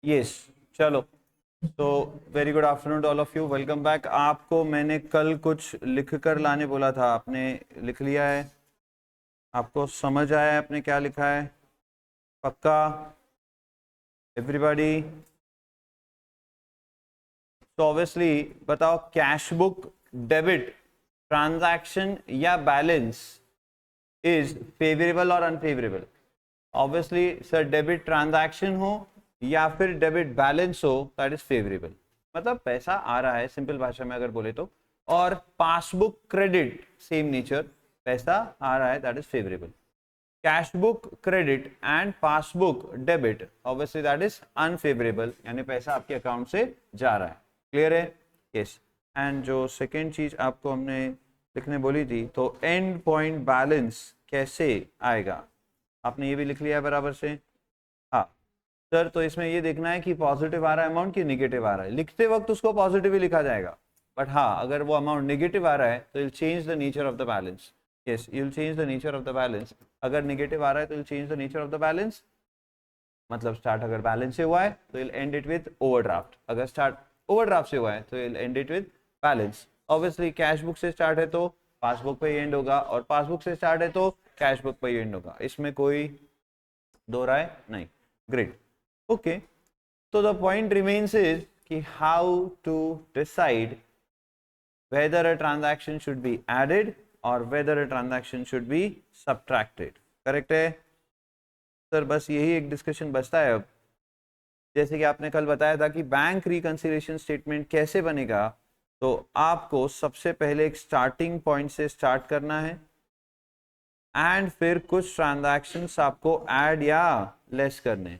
Yes, चलो। तो very good afternoon to all of you, welcome back. आपको मैंने कल कुछ लिख कर लाने बोला था, आपने लिख लिया है? आपको समझ आया है आपने क्या लिखा है? पक्का? एवरीबॉडी? तो ऑब्वियसली बताओ, कैश बुक डेबिट ट्रांजैक्शन या बैलेंस इज फेवरेबल और unfavourable? Obviously sir, debit transaction हो या फिर डेबिट बैलेंस हो, दैट इज फेवरेबल। मतलब पैसा आ रहा है, सिंपल भाषा में अगर बोले तो। और पासबुक क्रेडिट, सेम नेचर, पैसा आ रहा है, that is favourable. Cash book credit and passbook debit, obviously that is unfavourable, यानी पैसा आपके अकाउंट से जा रहा है। क्लियर है? यस। एंड जो सेकेंड चीज आपको हमने लिखने बोली थी, तो एंड पॉइंट बैलेंस कैसे आएगा, आपने ये भी लिख लिया है बराबर से? हाँ सर, तो इसमें ये देखना है कि पॉजिटिव आ रहा है अमाउंट कि निगेटिव आ रहा है। लिखते वक्त उसको पॉजिटिव ही लिखा जाएगा, बट हाँ, अगर वो अमाउंट निगेटिव आ रहा है तो will change the nature of the balance. Yes, you will change the nature of the balance. अगर निगेटिव आ रहा है तो will change the nature of the balance. मतलब स्टार्ट अगर बैलेंस से हुआ है तो will and it with overdraft, अगर स्टार्ट ओवरड्राफ्ट से हुआ है तो will and it with balance. Obviously cash book से स्टार्ट है तो पासबुक पे ही एंड होगा, और पासबुक से स्टार्ट है तो कैश बुक पे ही एंड होगा, इसमें कोई दो राय नहीं। Great, okay. तो द पॉइंट रिमेन्स इज कि how to decide whether a transaction should be added or whether a transaction should be subtracted। Correct है सर? बस यही एक डिस्कशन बचता है अब। जैसे कि आपने कल बताया था कि बैंक रिकंसिलिएशन स्टेटमेंट कैसे बनेगा, तो आपको सबसे पहले एक स्टार्टिंग पॉइंट से स्टार्ट करना है, एंड फिर कुछ ट्रांजैक्शंस आपको ऐड या लेस करने।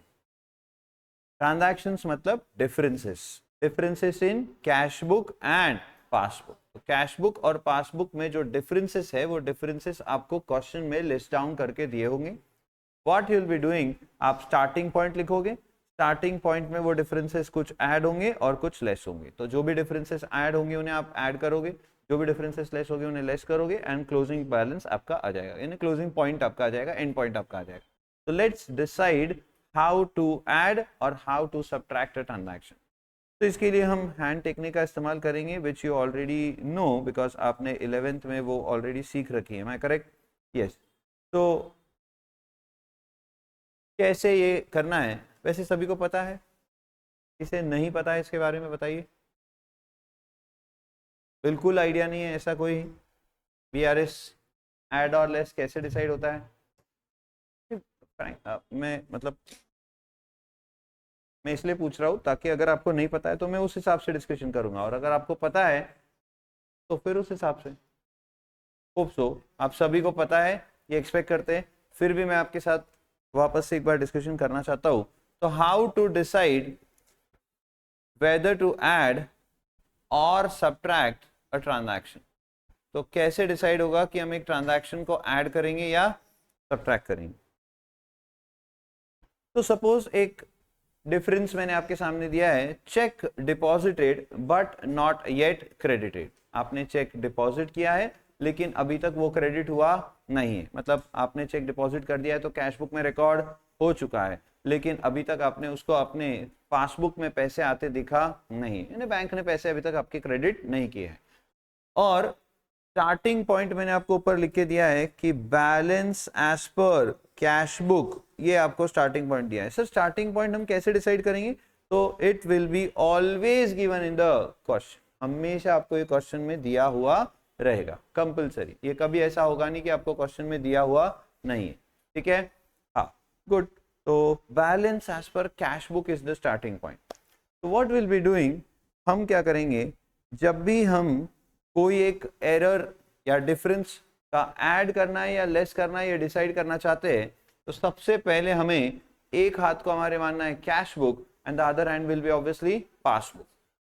ट्रांजैक्शंस मतलब differences in cash book and passbook. तो कैश बुक और पासबुक में जो डिफरेंसेस है, वो डिफरेंसेस आपको क्वेश्चन में लिस्ट डाउन करके दिए होंगे। What you will be doing, आप स्टार्टिंग पॉइंट लिखोगे, स्टार्टिंग पॉइंट में वो डिफरेंसेस कुछ ऐड होंगे और कुछ लेस होंगे। तो जो भी डिफरेंसेस ऐड होंगे उन्हें आप ऐड करोगे, जो भी डिफरेंसेस लेस होंगे उन्हें लेस करोगे, एंड क्लोजिंग बैलेंस आपका आ जाएगा, यानी क्लोजिंग पॉइंट आपका आ जाएगा, एंड पॉइंट आपका आ जाएगा। तो let's decide how to add और how to subtract a transaction. तो इसके लिए हम हैंड टेक्निक का इस्तेमाल करेंगे, which you already know, because आपने 11th में वो ऑलरेडी सीख रखी है। Am I correct? यस। तो कैसे ये करना है, वैसे सभी को पता है, किसे नहीं पता है इसके बारे में बताइए। बिल्कुल आइडिया नहीं है ऐसा कोई? BRS ऐड और लेस कैसे डिसाइड होता है? मैं इसलिए पूछ रहा हूँ ताकि अगर आपको नहीं पता है तो मैं उस हिसाब से डिस्कशन करूंगा, और अगर आपको पता है तो फिर उस हिसाब से। होप सो आप सभी को पता है, ये एक्सपेक्ट करते हैं, फिर भी मैं आपके साथ वापस से एक बार डिस्कशन करना चाहता हूँ। तो how to decide whether to add और सब्ट्रैक्ट अ ट्रांजैक्शन। तो कैसे डिसाइड होगा कि हम एक ट्रांजैक्शन को ऐड करेंगे या सब्ट्रैक्ट करेंगे? तो सपोज एक डिफरेंस मैंने आपके सामने दिया है, cheque deposited but not yet credited. आपने चेक डिपॉजिट किया है लेकिन अभी तक वो क्रेडिट हुआ नहीं है, मतलब आपने चेक डिपॉजिट कर दिया है तो कैश बुक में रिकॉर्ड हो चुका है, लेकिन अभी तक आपने उसको अपने पासबुक में पैसे आते दिखा नहीं, यानी बैंक ने पैसे अभी तक आपके क्रेडिट नहीं किए हैं। और स्टार्टिंग पॉइंट मैंने आपको ऊपर लिख के दिया है कि balance as per cash book, ये आपको स्टार्टिंग पॉइंट दिया है। सर स्टार्टिंग पॉइंट हम कैसे डिसाइड करेंगे? तो it will be always given in the question, हमेशा आपको ये क्वेश्चन में दिया हुआ रहेगा, कंपलसरी। ये कभी ऐसा होगा नहीं कि आपको क्वेश्चन में दिया हुआ नहीं है, ठीक है? हाँ, गुड। तो balance as per cash book is the starting point. तो व्हाट विल बी डूइंग, हम क्या करेंगे, जब भी हम कोई एक एरर या डिफरेंस का ऐड करना है या लेस करना है, या डिसाइड करना चाहते हैं, तो सबसे पहले हमें एक हाथ को हमारे मानना है cash book, and the other hand will be obviously passbook.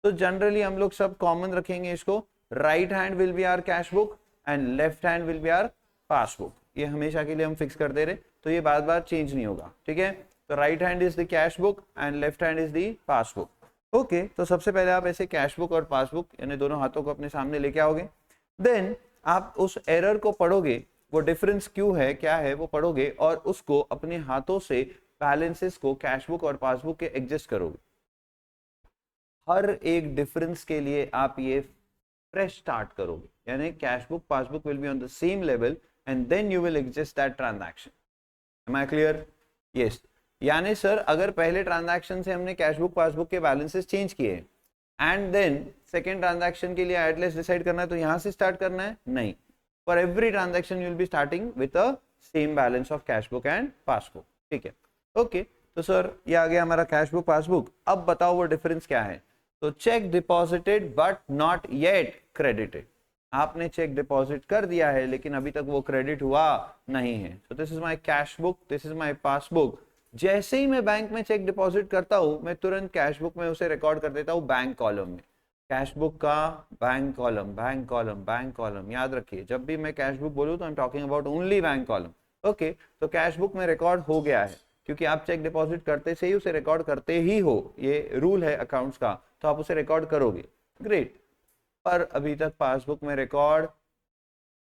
तो जनरली हम लोग सब कॉमन रखेंगे इसको, right hand will be our cash book and left hand will be our passbook. ये हमेशा के लिए हम फिक्स कर दे रहे, तो ये बार बार चेंज नहीं होगा, ठीक है? तो right hand is the cash book and left hand is the passbook. Okay, तो सबसे पहले आप ऐसे कैश बुक और पासबुक यानी दोनों हाथों को अपने सामने लेके आओगे, देन आप उस एरर को पढ़ोगे, वो डिफरेंस क्यों है, क्या है वो पढ़ोगे, और उसको अपने हाथों से बैलेंसेस को कैश बुक और पासबुक के एडजस्ट करोगे, हर एक डिफरेंस के लिए आप ये फ्रेश स्टार्ट करोगे, यानी cash book passbook will be on the same level and then you will adjust that transaction. Am I clear? Yes. यानी सर अगर पहले ट्रांजैक्शन से हमने कैश बुक पासबुक के बैलेंसेस चेंज किए एंड देन सेकेंड ट्रांजैक्शन के लिए at least decide करना है तो यहां से स्टार्ट करना है? नहीं, for every transaction you will be starting with a same balance of cash book and passbook. ठीक है, ओके। तो सर ये आ गया हमारा कैश बुक पासबुक। अब बताओ वो डिफरेंस क्या है? तो check deposited but not yet credited, आपने चेक डिपॉजिट कर दिया है लेकिन अभी तक वो क्रेडिट हुआ नहीं है। So this is my cash book, this is my passbook. जैसे ही मैं बैंक में चेक डिपॉजिट करता हूं मैं तुरंत कैश बुक में उसे रिकॉर्ड कर देता हूं बैंक कॉलम में। कैश बुक का bank column, bank column, bank column, याद रखिए जब भी मैं कैश बुक बोलूं तो आई am talking about only bank column. Okay, तो कैश बुक में रिकॉर्ड हो गया है क्योंकि आप चेक डिपॉजिट करते से ही उसे रिकॉर्ड करते ही हो, ये रूल है अकाउंट्स का, तो आप उसे रिकॉर्ड करोगे। ग्रेट। पर अभी तक पासबुक में रिकॉर्ड,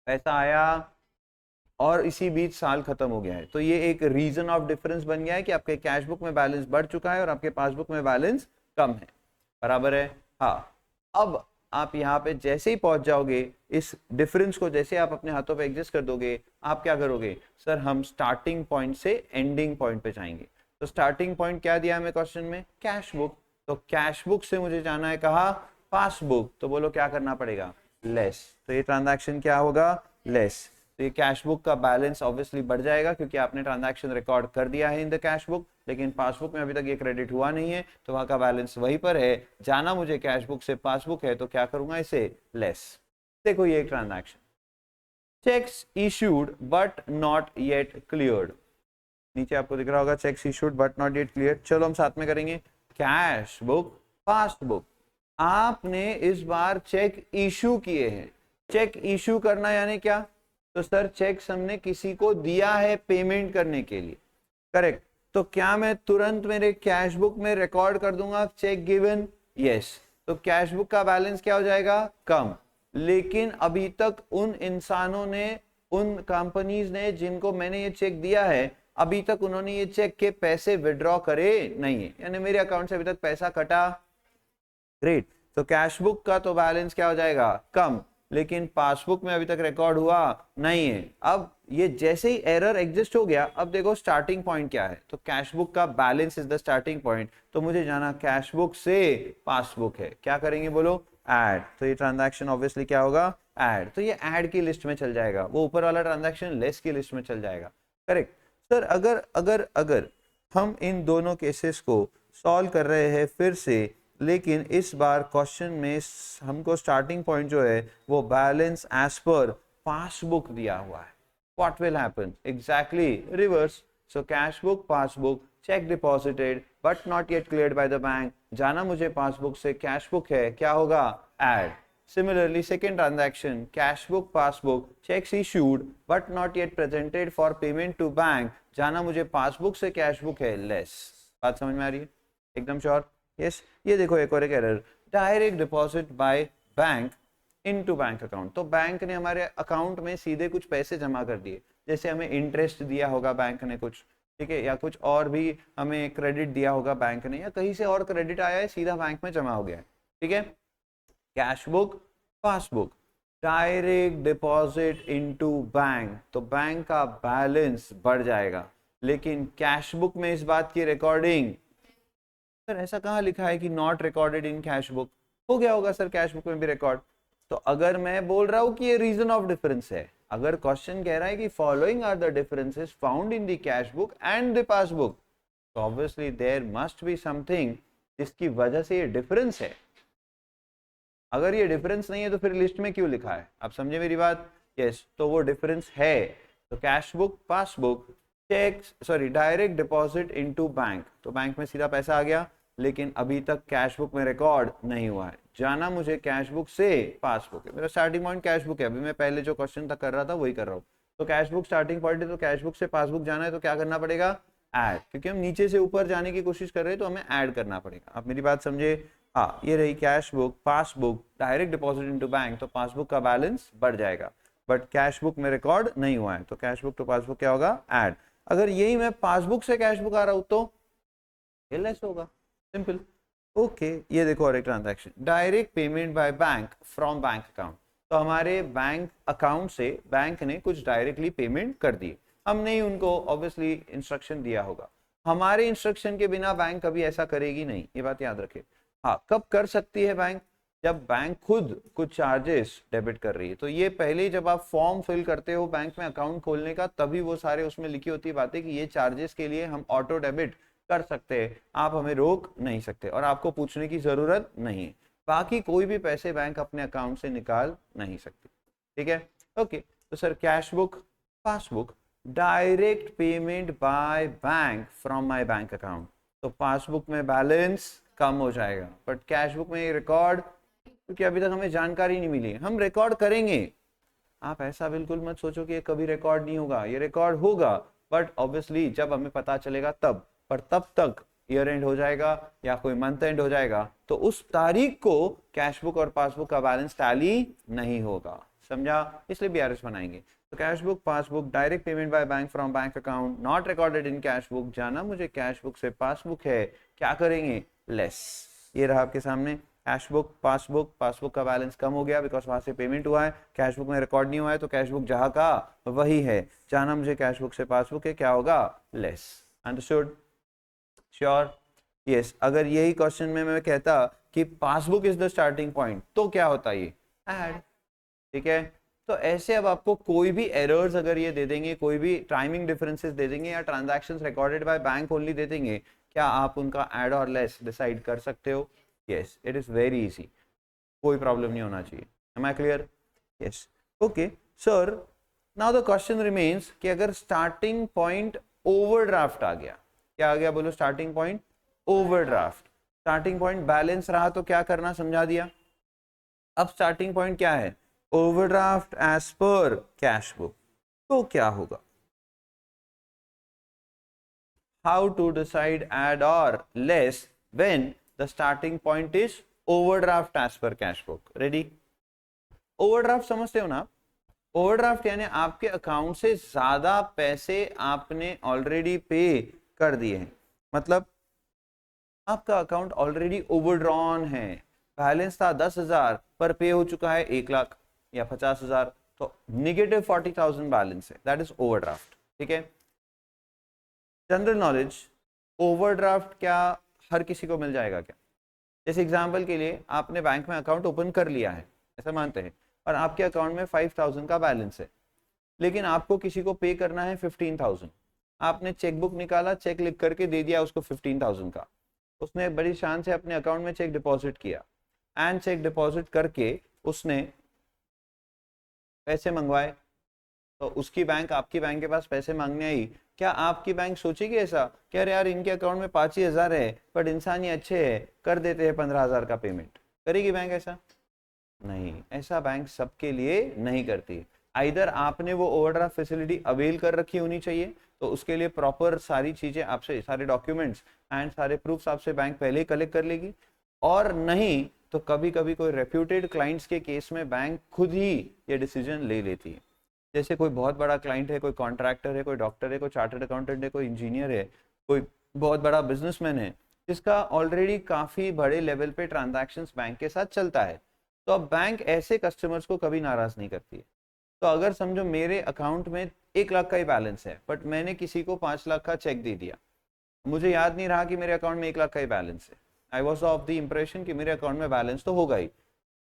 पैसा आया और इसी बीच साल खत्म हो गया है, तो ये एक रीजन ऑफ डिफरेंस बन गया है कि आपके कैश बुक में बैलेंस बढ़ चुका है और आपके पासबुक में बैलेंस कम है। बराबर है? हाँ। अब आप यहाँ पे जैसे ही पहुंच जाओगे, इस डिफरेंस को जैसे आप अपने हाथों पे एडजस्ट कर दोगे, आप क्या करोगे? सर हम स्टार्टिंग पॉइंट से एंडिंग पॉइंट पे जाएंगे। तो स्टार्टिंग पॉइंट क्या दिया हमें क्वेश्चन में? Cash book. तो कैश बुक से मुझे जाना है कहाँ? पासबुक। तो बोलो क्या करना पड़ेगा? लेस। तो ये ट्रांजैक्शन क्या होगा? लेस। तो ये कैश बुक का बैलेंस ऑब्वियसली बढ़ जाएगा क्योंकि आपने ट्रांजैक्शन रिकॉर्ड कर दिया है इन द कैश बुक, लेकिन पासबुक में अभी तक ये क्रेडिट हुआ नहीं है तो वहां का बैलेंस वहीं पर है। जाना मुझे कैश बुक से पासबुक है तो क्या करूंगा? इसे लेस। देखो ये एक transaction, cheques issued but not yet cleared. नीचे आपको दिख रहा होगा cheques issued but not yet cleared. चलो हम साथ में करेंगे, कैश बुक पासबुक। आपने इस बार चेक इशू किए हैं। चेक इशू करना यानी क्या? तो सर चेक्स हमने किसी को दिया है पेमेंट करने के लिए, करेक्ट। तो क्या मैं तुरंत मेरे कैश बुक में रिकॉर्ड कर दूंगा चेक गिवन? यस। तो कैश बुक का बैलेंस क्या हो जाएगा? कम। लेकिन अभी तक उन इंसानों ने, उन कंपनीज ने जिनको मैंने ये चेक दिया है, अभी तक उन्होंने ये चेक के पैसे विड्रॉ करे नहीं है, यानी मेरे अकाउंट से अभी तक पैसा कटा। ग्रेट। तो कैश बुक का तो बैलेंस क्या हो जाएगा? कम। लेकिन पासबुक में अभी तक रिकॉर्ड हुआ नहीं है। अब ये जैसे ही एरर एग्जिस्ट हो गया, अब देखो स्टार्टिंग पॉइंट क्या है? तो कैश बुक का balance is the starting point. तो मुझे जाना कैश बुक से पासबुक है। क्या करेंगे बोलो? ऐड। तो ये ट्रांजैक्शन ऑब्वियसली क्या होगा? ऐड। तो ये ऐड की लिस्ट में चल जाएगा, वो ऊपर वाला ट्रांजैक्शन लेस की लिस्ट में चल जाएगा। करेक्ट। सर अगर अगर अगर हम इन दोनों केसेस को सॉल्व कर रहे हैं फिर से, लेकिन इस बार क्वेश्चन में हमको स्टार्टिंग पॉइंट जो है वो बैलेंस एज पर पासबुक दिया हुआ है, what will happen? Exactly reverse. So cash book passbook, check deposited but not yet cleared by the bank. जाना मुझे पासबुक से, कैश बुक है, क्या होगा? Add. Similarly, second transaction, cash book, passbook, checks issued but not yet presented for payment to bank. जाना मुझे passbook से, cash book है, लेस। बात समझ में आ रही है? एकदम श्योर? यस। ये देखो एक और एक error, direct deposit by bank into bank account. तो बैंक ने हमारे अकाउंट में सीधे कुछ पैसे जमा कर दिए, जैसे हमें इंटरेस्ट दिया होगा बैंक ने कुछ, ठीक है, या कुछ और भी हमें क्रेडिट दिया होगा बैंक ने, या कहीं से और क्रेडिट आया है सीधा बैंक में जमा हो गया है। ठीक है, cash book passbook, direct deposit into bank, तो बैंक का बैलेंस बढ़ जाएगा। लेकिन कैश बुक में इस बात की रिकॉर्डिंग, सर ऐसा कहाँ लिखा है कि not recorded in cash book? हो गया होगा सर कैश बुक में भी रिकॉर्ड। तो अगर मैं बोल रहा हूं कि ये रीजन ऑफ डिफरेंस है, अगर क्वेश्चन कह रहा है कि following are the differences found in the cash book and the passbook, तो obviously there must be something जिसकी वजह से ये डिफरेंस है। अगर ये डिफरेंस नहीं है तो फिर लिस्ट में क्यों लिखा है? आप समझे मेरी बात? यस, तो वो डिफरेंस है। तो cash book passbook, cheque sorry direct deposit into bank, तो बैंक में सीधा पैसा आ गया, लेकिन अभी तक कैश बुक में रिकॉर्ड नहीं हुआ है। जाना मुझे कैश बुक से पासबुक है, मेरा स्टार्टिंग पॉइंट कैश बुक है, अभी मैं पहले जो क्वेश्चन तक कर रहा था वही कर रहा हूँ। तो कैश बुक स्टार्टिंग पॉइंट है, तो कैश बुक से पासबुक जाना है तो क्या करना पड़ेगा? ऐड, क्योंकि हम नीचे से ऊपर जाने की कोशिश कर रहे हैं तो हमें ऐड करना पड़ेगा। आप मेरी बात समझे? हाँ, ये रही cash book passbook, direct deposit into bank, तो पासबुक का बैलेंस बढ़ जाएगा, बट कैश बुक में रिकॉर्ड नहीं हुआ है, तो कैश बुक तो पासबुक क्या होगा? ऐड। अगर यही मैं पासबुक से कैश बुक आ रहा हूं तो ये लेस होगा, सिंपल। ओके, ये देखो और एक transaction, direct payment by bank from bank account. तो हमारे बैंक अकाउंट से बैंक ने कुछ डायरेक्टली पेमेंट कर दी, हमने ही उनको ऑब्वियसली इंस्ट्रक्शन दिया होगा। हमारे इंस्ट्रक्शन के बिना बैंक कभी ऐसा करेगी नहीं, ये बात याद रखें। हाँ, कब कर सकती है बैंक? जब बैंक खुद कुछ चार्जेस डेबिट कर रही है। तो ये पहले जब आप फॉर्म फिल करते हो बैंक में अकाउंट खोलने का, तभी वो सारे उसमें लिखी होती है बातें कि ये चार्जेस के लिए हम ऑटो डेबिट कर सकते हैं, आप हमें रोक नहीं सकते और आपको पूछने की जरूरत नहीं है। बाकी कोई भी पैसे बैंक अपने अकाउंट से निकाल नहीं सकती, ठीक है। ओके, तो sir cash book, passbook, direct payment by bank from my bank account. तो पासबुक में बैलेंस कम हो जाएगा, बट कैश बुक में रिकॉर्ड, क्योंकि अभी तक हमें जानकारी नहीं मिली, हम रिकॉर्ड करेंगे। आप ऐसा बिल्कुल मत सोचो कि ये कभी रिकॉर्ड नहीं होगा, ये रिकॉर्ड होगा, बट ऑब्वियसली जब हमें पता चलेगा तब। पर तब तक ईयर एंड हो जाएगा या कोई मंथ एंड हो जाएगा, तो उस तारीख को कैश बुक और पासबुक का बैलेंस टैली नहीं होगा, समझा? इसलिए बीआरएस बनाएंगे। तो cash book, passbook, direct payment by bank from bank account, not recorded in cash book. जाना मुझे कैश बुक से पासबुक है, क्या करेंगे? लेस। ये रहा आपके सामने कैश बुक, पासबुक, पासबुक का बैलेंस कम हो गया बिकॉज वहां से पेमेंट हुआ है, कैश बुक में रिकॉर्ड नहीं हुआ है, तो कैश बुक जहां का वही है। जाना मुझे कैश बुक से पासबुक है, क्या होगा? लेस। अंडरस्टूड? श्योर? यस। अगर यही क्वेश्चन में मैं कहता कि passbook is the starting point, तो क्या होता ये? ऐड, ठीक है। तो ऐसे अब आपको कोई भी एरर्स अगर ये दे देंगे, कोई भी टाइमिंग डिफरेंसेस दे देंगे या transactions recorded by bank only they देंगे, क्या आप उनका ऐड और लेस डिसाइड कर सकते हो? Yes, it is very easy, कोई प्रॉब्लम नहीं होना चाहिए। Am I clear? Yes. Okay sir, now the question remains कि अगर स्टार्टिंग पॉइंट ओवरड्राफ्ट आ गया, क्या आ गया बोलो? Starting point overdraft. Starting point balance रहा तो क्या करना, समझा दिया। अब स्टार्टिंग पॉइंट क्या है? Overdraft as per cash book. तो क्या होगा? हाउ टू डिसाइड ऐड और less when the starting point is overdraft as per cash book. Ready? Overdraft समझते हो ना? ओवरड्राफ्ट यानी आपके अकाउंट से ज्यादा पैसे आपने ऑलरेडी पे कर दिए हैं, मतलब आपका अकाउंट ऑलरेडी ओवरड्रॉन है। बैलेंस था 10,000 पर पे हो चुका है 1 लाख या 50,000, तो निगेटिव 40,000 बैलेंस है, दैट इज ओवरड्राफ्ट, ठीक है। जनरल नॉलेज, ओवरड्राफ्ट क्या हर किसी को मिल जाएगा क्या? जैसे एग्जांपल के लिए आपने बैंक में अकाउंट ओपन कर लिया है, ऐसा मानते हैं, और आपके अकाउंट में 5,000 का बैलेंस है, लेकिन आपको किसी को पे करना है 15,000। आपने चेकबुक निकाला, चेक लिख करके दे दिया उसको 15,000 का, उसने बड़ी शान से अपने अकाउंट में चेक डिपॉजिट किया, एंड चेक डिपॉजिट करके उसने पैसे मंगवाए, तो उसकी बैंक आपकी बैंक के पास पैसे मांगने आई, क्या आपकी बैंक सोचेगी ऐसा कि अरे यार इनके अकाउंट में 5,000 है बट इंसान ही अच्छे है, कर देते हैं 15,000 का पेमेंट? करेगी बैंक ऐसा? नहीं, ऐसा बैंक सबके लिए नहीं करती। आइदर आपने वो ओवरड्राफ्ट फैसिलिटी अवेल कर रखी होनी चाहिए, तो उसके लिए प्रॉपर सारी चीजें आपसे, सारे डॉक्यूमेंट्स एंड सारे प्रूफ्स आपसे बैंक पहले ही कलेक्ट कर लेगी, और नहीं तो कभी कभी कोई रेप्यूटेड क्लाइंट्स के केस में बैंक खुद ही ये डिसीजन ले लेती है। जैसे कोई बहुत बड़ा क्लाइंट है, कोई कॉन्ट्रैक्टर है, कोई डॉक्टर है, कोई चार्टर्ड अकाउंटेंट है, कोई इंजीनियर है, कोई बहुत बड़ा बिजनेसमैन है, जिसका ऑलरेडी काफी बड़े लेवल पे ट्रांजैक्शंस बैंक के साथ चलता है, तो अब बैंक ऐसे कस्टमर्स को कभी नाराज नहीं करती है। तो अगर समझो मेरे अकाउंट में 1 लाख का ही बैलेंस है, बट मैंने किसी को 5 लाख का चेक दे दिया, मुझे याद नहीं रहा कि मेरे अकाउंट में 1 लाख का ही बैलेंस है, I was of the impression कि मेरे अकाउंट में बैलेंस तो होगा ही,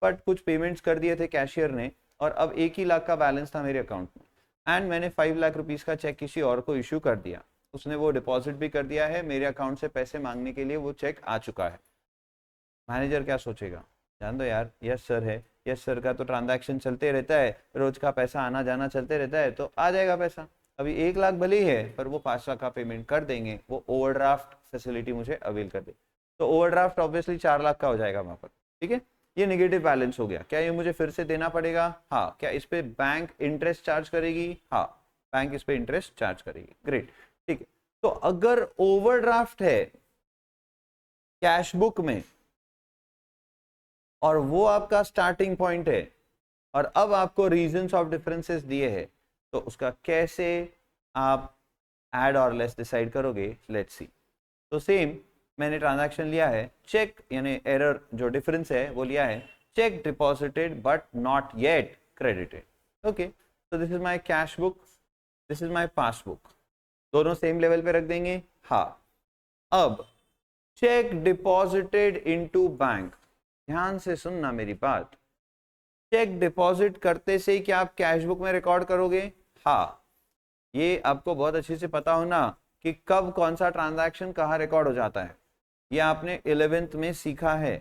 बट कुछ पेमेंट्स कर दिए थे कैशियर ने और अब 1 ही लाख का बैलेंस था मेरे अकाउंट में, एंड मैंने 5 लाख रुपीज का चेक किसी और को इश्यू कर दिया, उसने वो डिपॉजिट भी कर दिया है, मेरे अकाउंट से पैसे मांगने के लिए वो चेक आ चुका है। मैनेजर क्या सोचेगा? जान दो यार, यस सर है, यस सर का तो ट्रांजैक्शन चलते रहता है, रोज का पैसा आना जाना चलते रहता है, तो आ जाएगा पैसा। अभी 1 लाख भले ही है पर वो 5 लाख का पेमेंट कर देंगे, वो ओवरड्राफ्ट फैसिलिटी मुझे अवेल कर दे, तो ओवरड्राफ्ट ऑब्वियसली 4 लाख का हो जाएगा वहां पर, ठीक है। ये नेगेटिव बैलेंस हो गया, क्या ये मुझे फिर से देना पड़ेगा? हाँ। क्या इस पे बैंक इंटरेस्ट चार्ज करेगी? हाँ, बैंक इस पे इंटरेस्ट चार्ज करेगी। ग्रेट, ठीक है। तो अगर ओवरड्राफ्ट है कैश बुक में और वो आपका स्टार्टिंग पॉइंट है, और अब आपको रीजंस ऑफ डिफरेंसेस दिए हैं, तो उसका कैसे आप ऐड और लेस डिसाइड करोगे, लेट्स सी। तो सेम मैंने ट्रांजैक्शन लिया है चेक, यानी एरर जो डिफरेंस है वो लिया है cheque deposited but not yet credited. Okay, तो this is my cash book, this is my passbook, दोनों सेम लेवल पे रख देंगे। हाँ, अब चेक डिपॉजिटेड इनटू बैंक, ध्यान से सुनना मेरी बात। चेक डिपॉजिट करते से ही क्या आप कैश बुक में रिकॉर्ड करोगे? हाँ, ये आपको बहुत अच्छे से पता होना कि कब कौन सा ट्रांजैक्शन कहाँ रिकॉर्ड हो जाता है। ये आपने 11th में सीखा है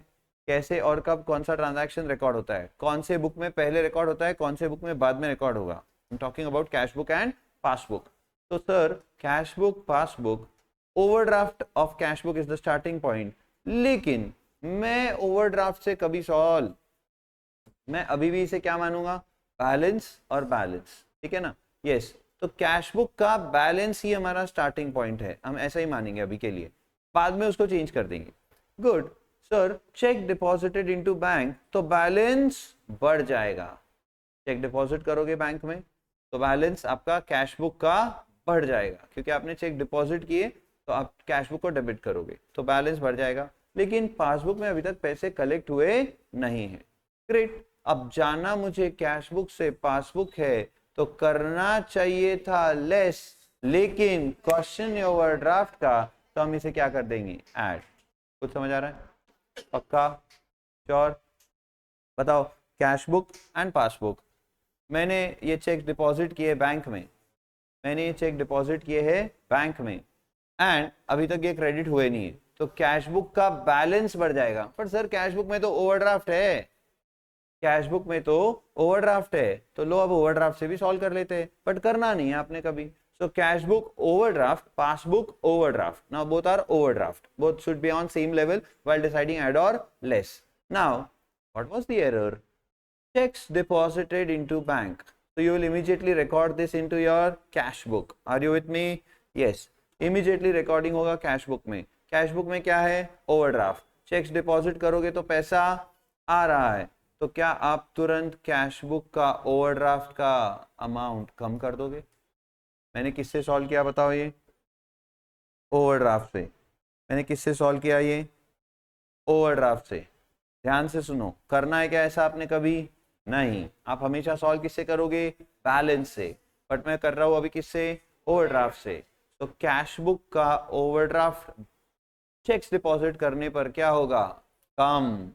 कैसे और कब कौन सा ट्रांजैक्शन रिकॉर्ड होता है, कौन से बुक में पहले रिकॉर्ड होता है, कौन से बुक में बाद में रिकॉर्ड होगा। I am talking about cash book and passbook. तो sir cash book passbook, overdraft of cash book is the starting point, लेकिन मैं ओवरड्राफ्ट से कभी सॉल्व, मैं अभी भी इसे क्या मानूंगा? बैलेंस और बैलेंस, ठीक है ना? यस, तो कैश बुक का बैलेंस ही हमारा स्टार्टिंग पॉइंट है, हम ऐसा ही मानेंगे अभी के लिए, बाद में उसको चेंज कर देंगे। Good sir, check deposited into bank, तो बैलेंस बढ़ जाएगा। चेक डिपॉजिट करोगे बैंक में तो बैलेंस आपका कैश बुक का बढ़ जाएगा, क्योंकि आपने चेक डिपॉजिट किए तो आप कैश बुक को डेबिट करोगे तो बैलेंस बढ़ जाएगा। लेकिन पासबुक में अभी तक पैसे कलेक्ट हुए नहीं है। ग्रेट, अब जाना मुझे कैश बुक से पासबुक है तो करना चाहिए था लेस, लेकिन क्वेश्चन ओवरड्राफ्ट का, तो हम इसे क्या कर देंगे? ऐड। कुछ समझ आ रहा है? पक्का? श्योर? बताओ, कैश बुक एंड पासबुक, मैंने ये चेक डिपॉजिट किए बैंक में, मैंने ये चेक डिपॉजिट किए हैं बैंक में, एंड अभी तक ये क्रेडिट हुए नहीं है, तो कैश बुक का बैलेंस बढ़ जाएगा। पर सर कैश बुक में तो ओवरड्राफ्ट है, कैश बुक में तो ओवरड्राफ्ट है, तो लो अब ओवरड्राफ्ट से भी सॉल्व कर लेते हैं, बट करना नहीं है आपने कभी। So cash book overdraft, passbook overdraft, now both are overdraft, both should be on same level while deciding add or less. Now what was the error? Checks deposited into bank, so you will immediately record this into your cash book. Are you with me? Yes, immediately recording होगा cash book में। Cash book में क्या है? Overdraft. Checks deposit करोगे तो पैसा आ रहा है, तो क्या आप तुरंत कैश बुक का ओवरड्राफ्ट का अमाउंट कम कर दोगे? मैंने किससे सॉल्व किया बताओ? ये ओवरड्राफ्ट से। मैंने किससे सॉल्व किया? ये ओवरड्राफ्ट से। ध्यान से सुनो, करना है क्या ऐसा आपने? कभी नहीं, आप हमेशा सॉल्व किससे करोगे? बैलेंस से, बट मैं कर रहा हूं अभी किससे? ओवरड्राफ्ट से। तो कैश बुक का ओवरड्राफ्ट चेक्स डिपॉजिट करने पर क्या होगा? कम।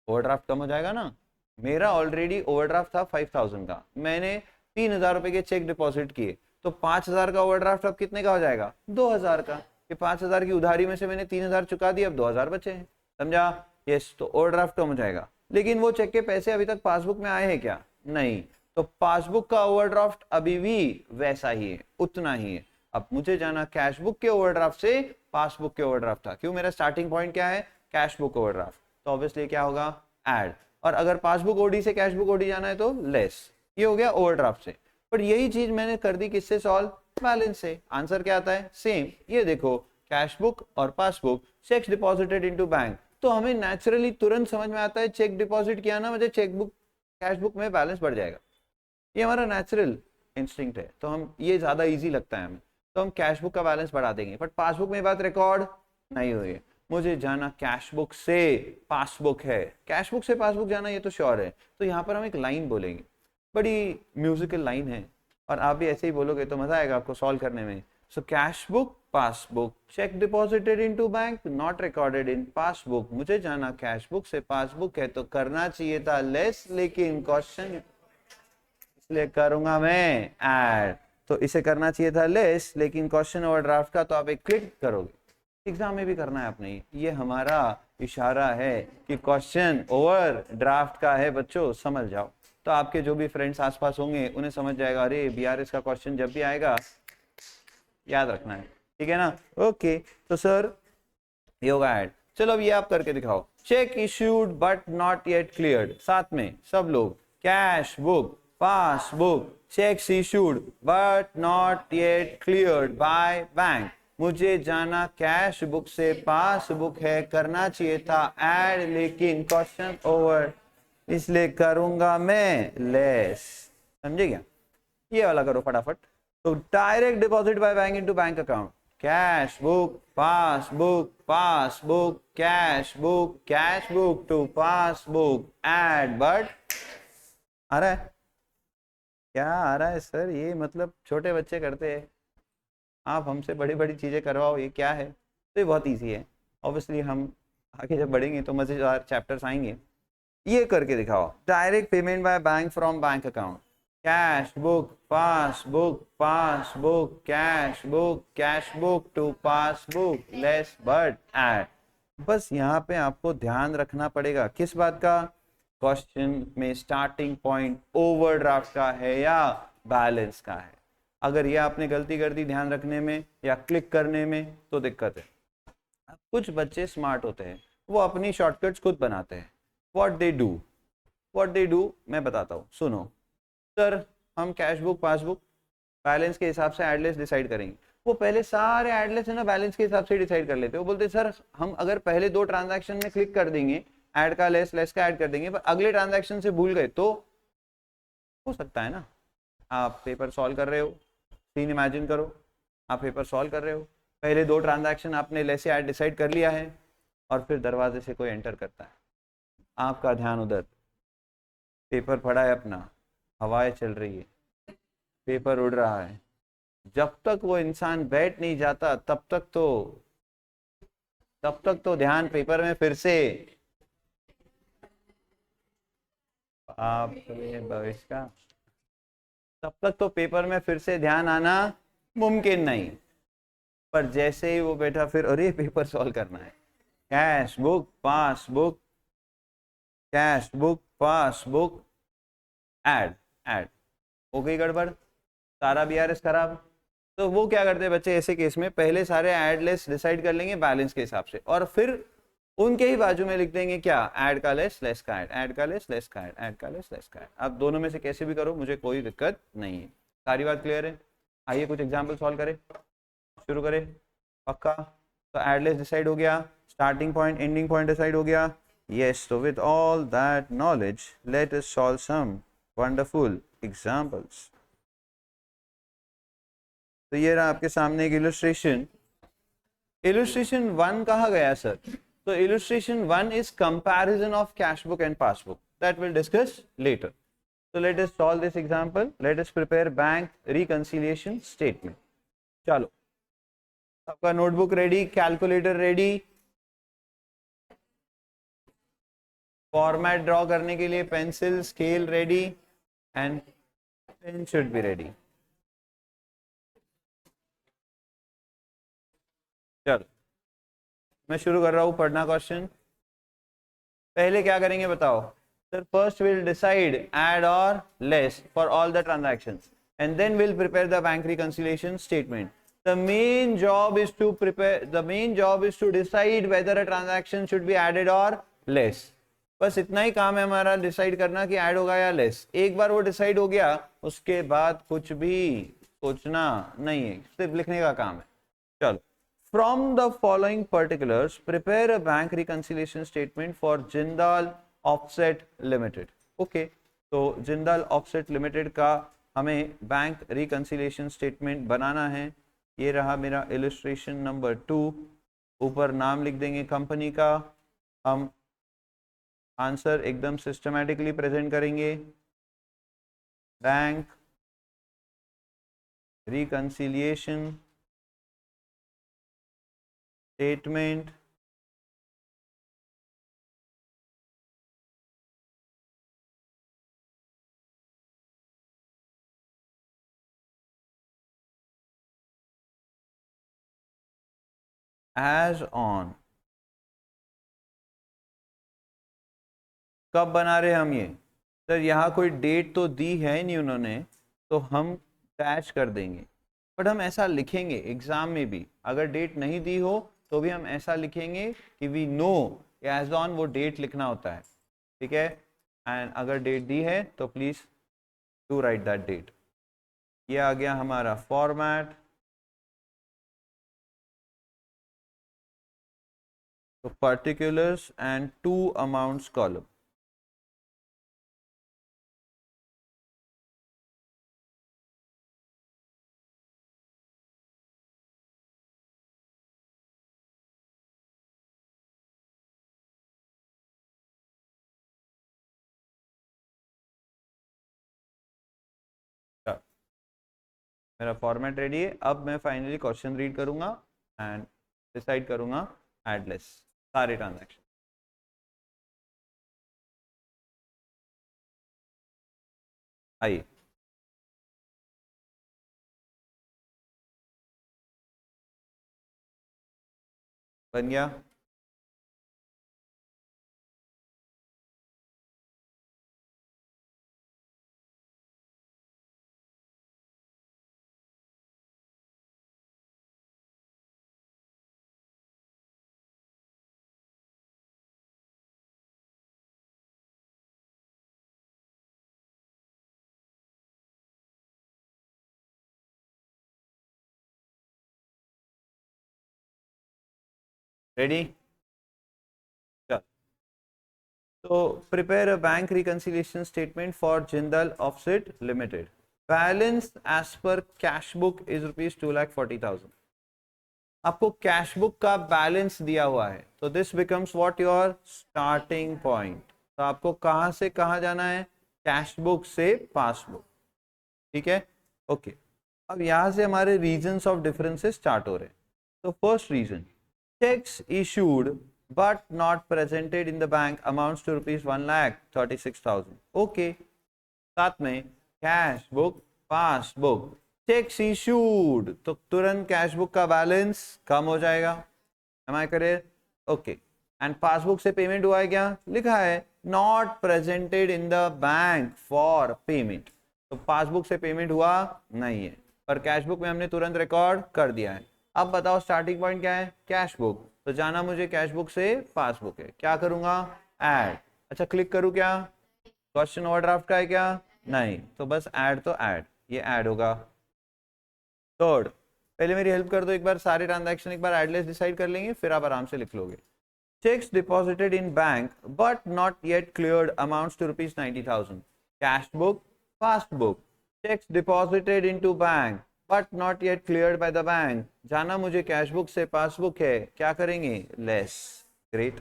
ओवरड्राफ्ट कम हो जाएगा ना। मेरा ऑलरेडी ओवरड्राफ्ट था 5000 का, मैंने 3000 रुपए के चेक डिपॉजिट किए, तो 5000 का ओवरड्राफ्ट अब कितने का हो जाएगा? 2000 का। ये 5000 की उधारी में से मैंने 3000 चुका दिए, अब 2000 बचे हैं। समझा? यस, तो ओवरड्राफ्ट कम हो जाएगा। लेकिन वो चेक के पैसे अभी तक पासबुक में आए हैं क्या? नहीं, तो पासबुक का ओवरड्राफ्ट अभी भी वैसा ही है, उतना ही है। अब मुझे जाना कैश बुक के ओवरड्राफ्ट से पासबुक के ओवरड्राफ्ट था, क्यों? मेरा स्टार्टिंग पॉइंट क्या है? कैश बुक ओवरड्राफ्ट, तो ऑब्वियसली क्या होगा? ऐड। और अगर पासबुक ओडी से कैश बुक ओडी जाना है तो लेस। ये हो गया ओवरड्राफ्ट से। पर यही चीज मैंने कर दी किससे सॉल्व? बैलेंस से। आंसर क्या आता है? सेम। ये देखो, कैश बुक और passbook, cheques deposited into bank, तो हमें नेचुरली तुरंत समझ में आता है चेक डिपॉजिट किया ना, मुझे चेक बुक कैश बुक में बैलेंस बढ़ जाएगा। ये हमारा नेचुरल इंस्टिंक्ट है, तो हम ये ज्यादा इजी लगता है हमें, तो हम कैश बुक का बैलेंस बढ़ा देंगे। बट पासबुक में बात रिकॉर्ड नहीं हुई है, मुझे जाना कैश बुक से पासबुक है। कैश बुक से पासबुक जाना ये तो श्योर है, तो यहाँ पर हम एक लाइन बोलेंगे, बड़ी म्यूजिकल लाइन है, और आप भी ऐसे ही बोलोगे तो मजा आएगा आपको सॉल्व करने में। सो cash book passbook, check deposited into bank, not recorded in passbook. मुझे जाना कैश बुक से पासबुक है, तो करना चाहिए था लेस, लेकिन क्वेश्चन, इसलिए करूंगा मैं ऐड। तो इसे करना चाहिए था लेस, लेकिन क्वेश्चन ओवरड्राफ्ट का तो आप एक क्लिक करोगे। एग्जाम में भी करना है आपने, ये हमारा इशारा है कि क्वेश्चन ओवरड्राफ्ट का है बच्चों, समझ जाओ। तो आपके जो भी फ्रेंड्स आसपास होंगे उन्हें समझ जाएगा, अरे बीआरएस का क्वेश्चन जब भी आएगा याद रखना है, ठीक है ना? ओके, तो सर ये होगा ऐड। चलो अब ये आप करके दिखाओ। Check issued but not yet cleared, साथ में सब लोग, cash book passbook, checks issued but not yet cleared by bank. मुझे जाना कैश बुक से पासबुक है, करना चाहिए था ऐड, लेकिन क्वेश्चन ओवर, इसलिए करूंगा मैं लेस। समझे क्या? ये वाला करो फटाफट। तो direct deposit by bank into bank account, cash book, passbook, passbook, cash book to passbook, add, but आ रहा है क्या? आ रहा है सर, ये मतलब छोटे बच्चे करते हैं, आप हमसे बड़ी बड़ी चीजें करवाओ, ये क्या है? तो ये बहुत ईजी है। ऑब्वियसली हम आगे जब बढ़ेंगे तो मजेदार चैप्टर्स आएंगे। ये करके दिखाओ, direct payment by bank from bank account, cash book, passbook, passbook, cash book to passbook, less but add. बस यहाँ पे आपको ध्यान रखना पड़ेगा किस बात का? क्वेश्चन में स्टार्टिंग पॉइंट ओवरड्राफ्ट का है या बैलेंस का है। अगर ये आपने गलती कर दी ध्यान रखने में या क्लिक करने में तो दिक्कत है। कुछ बच्चे स्मार्ट होते हैं, वो अपनी शॉर्टकट्स खुद बनाते हैं। व्हाट दे डू मैं बताता हूँ, सुनो। सर हम कैश बुक, पासबुक, बैलेंस के हिसाब से एडलेस डिसाइड करेंगे। वो पहले सारे एडलेस है ना बैलेंस के हिसाब से डिसाइड कर लेते हैं। वो बोलते सर हम अगर पहले 2 ट्रांजैक्शन में क्लिक कर देंगे, ऐड का लेस, लेस का ऐड कर देंगे, पर अगले ट्रांजैक्शन से भूल गए तो हो सकता है ना। आप पेपर सॉल्व कर रहे हो, सीन इमेजिन करो, आप पेपर सॉल्व कर रहे हो, पहले 2 ट्रांजैक्शन आपने लेस ऐड डिसाइड कर लिया है, और फिर दरवाजे से कोई एंटर करता है, आपका ध्यान उधर, पेपर पड़ा है अपना, हवाएं चल रही है, पेपर उड़ रहा है। जब तक वो इंसान बैठ नहीं जाता तब तक तो ध्यान पेपर में फिर से, आप भविष्य का, तब तक तो पेपर में फिर से ध्यान आना मुमकिन नहीं। पर जैसे ही वो बैठा, फिर अरे पेपर सॉल्व करना है, cash book, passbook, cash book, passbook, add, add, हो गई गड़बड़, सारा बीआरएस खराब। तो वो क्या करते हैं बच्चे ऐसे केस में, पहले सारे ऐड लेस डिसाइड कर लेंगे बैलेंस के हिसाब से, और फिर उनके ही बाजू में लिख देंगे क्या? ऐड का लेस, लेस का ऐड, ऐड का लेस, लेस का ऐड, ऐड का लेस, लेस का ऐड। आप दोनों में से कैसे भी करो, मुझे कोई दिक्कत नहीं है। सारी बात क्लियर है? आइए कुछ एग्जाम्पल सॉल्व करें, शुरू करें। पक्का? तो ऐड लेस डिसाइड हो गया, starting point ending point decide हो गया। यस, तो with all that knowledge let us solve some wonderful examples. तो ये रहा आपके सामने एक इलस्ट्रेशन। इलस्ट्रेशन 1 कहा गया सर? तो illustration 1 is comparison of cash book and passbook, that we'll discuss later. So let us solve this example. Let us prepare bank reconciliation statement. चलो, आपका notebook ready, calculator ready, format draw करने के लिए pencil, scale ready, and pen should be ready. चलो मैं शुरू कर रहा हूं पढ़ना क्वेश्चन। पहले क्या करेंगे बताओ sir? First will decide add और less for all the transactions, and then we'll prepare the bank reconciliation statement. The main job is to decide whether a transaction should be added or less. बस इतना ही काम है हमारा, decide करना कि add होगा या लेस। एक बार वो डिसाइड हो गया, उसके बाद कुछ भी सोचना नहीं है, सिर्फ लिखने का काम है। चलो, from the following particulars prepare a bank reconciliation statement for Jindal Offset Limited. Okay, तो जिंदाल ऑफसेट लिमिटेड का हमें बैंक रिकंसिलिएशन स्टेटमेंट बनाना है। ये रहा मेरा इलस्ट्रेशन नंबर 2। ऊपर नाम लिख देंगे कंपनी का। हम आंसर एकदम सिस्टमैटिकली प्रेजेंट करेंगे। Bank reconciliation statement as on. कब बना रहे हम ये? सर यहाँ कोई डेट तो दी है नहीं उन्होंने, तो हम डैश कर देंगे। बट हम ऐसा लिखेंगे एग्जाम में भी, अगर डेट नहीं दी हो तो भी हम ऐसा लिखेंगे कि वी नो एज ऑन वो डेट लिखना होता है, ठीक है। एंड अगर डेट दी है तो please to write that date. ये आ गया हमारा फॉर्मेट। तो पर्टिकुलर्स एंड 2 अमाउंट्स कॉलम। मेरा फॉर्मेट रेडी है। अब मैं फाइनली क्वेश्चन रीड करूंगा एंड डिसाइड करूंगा एडलेस सारे ट्रांजैक्शन। आइए, बन गया। रेडी, तो prepare a bank reconciliation statement for Jindal offset limited. Balance as per cash book is ₹2,40,000। आपको कैश बुक का बैलेंस दिया हुआ है, तो this becomes what your starting point. तो आपको कहां से कहां जाना है? कैश बुक से पासबुक। ठीक है, ओके। अब यहां से हमारे रीजंस ऑफ डिफरेंसेस स्टार्ट हो रहे हैं। तो first reason, checks issued but not presented in the bank amounts to ₹1,36,000। Okay, साथ में cash book, passbook, cheques issued, तो तुरंत कैश बुक का बैलेंस कम हो जाएगा। Am I correct? Okay. And passbook से पेमेंट हुआ है क्या? लिखा है not presented in the bank for payment, तो पासबुक से पेमेंट हुआ नहीं है, पर कैश बुक में हमने तुरंत रिकॉर्ड कर दिया है। अब बताओ स्टार्टिंग पॉइंट क्या है? Cash book. तो जाना मुझे कैश बुक से पासबुक है, क्या करूंगा? ऐड। अच्छा, क्लिक करूं क्या? क्वेश्चन ओवरड्राफ्ट का है क्या? नहीं, तो बस ऐड, तो ऐड, ये ऐड होगा। थर्ड, पहले मेरी हेल्प कर दो एक बार, सारे ट्रांजैक्शन एक बार एडलेस डिसाइड कर लेंगे, फिर आप आराम से लिख लोगे। Cheques deposited in bank but not yet cleared amounts to ₹90,000। Cash book, passbook, cheques deposited into bank but not yet cleared by the bank. जाना मुझे कैश बुक से पासबुक है, क्या करेंगे? Less. Great.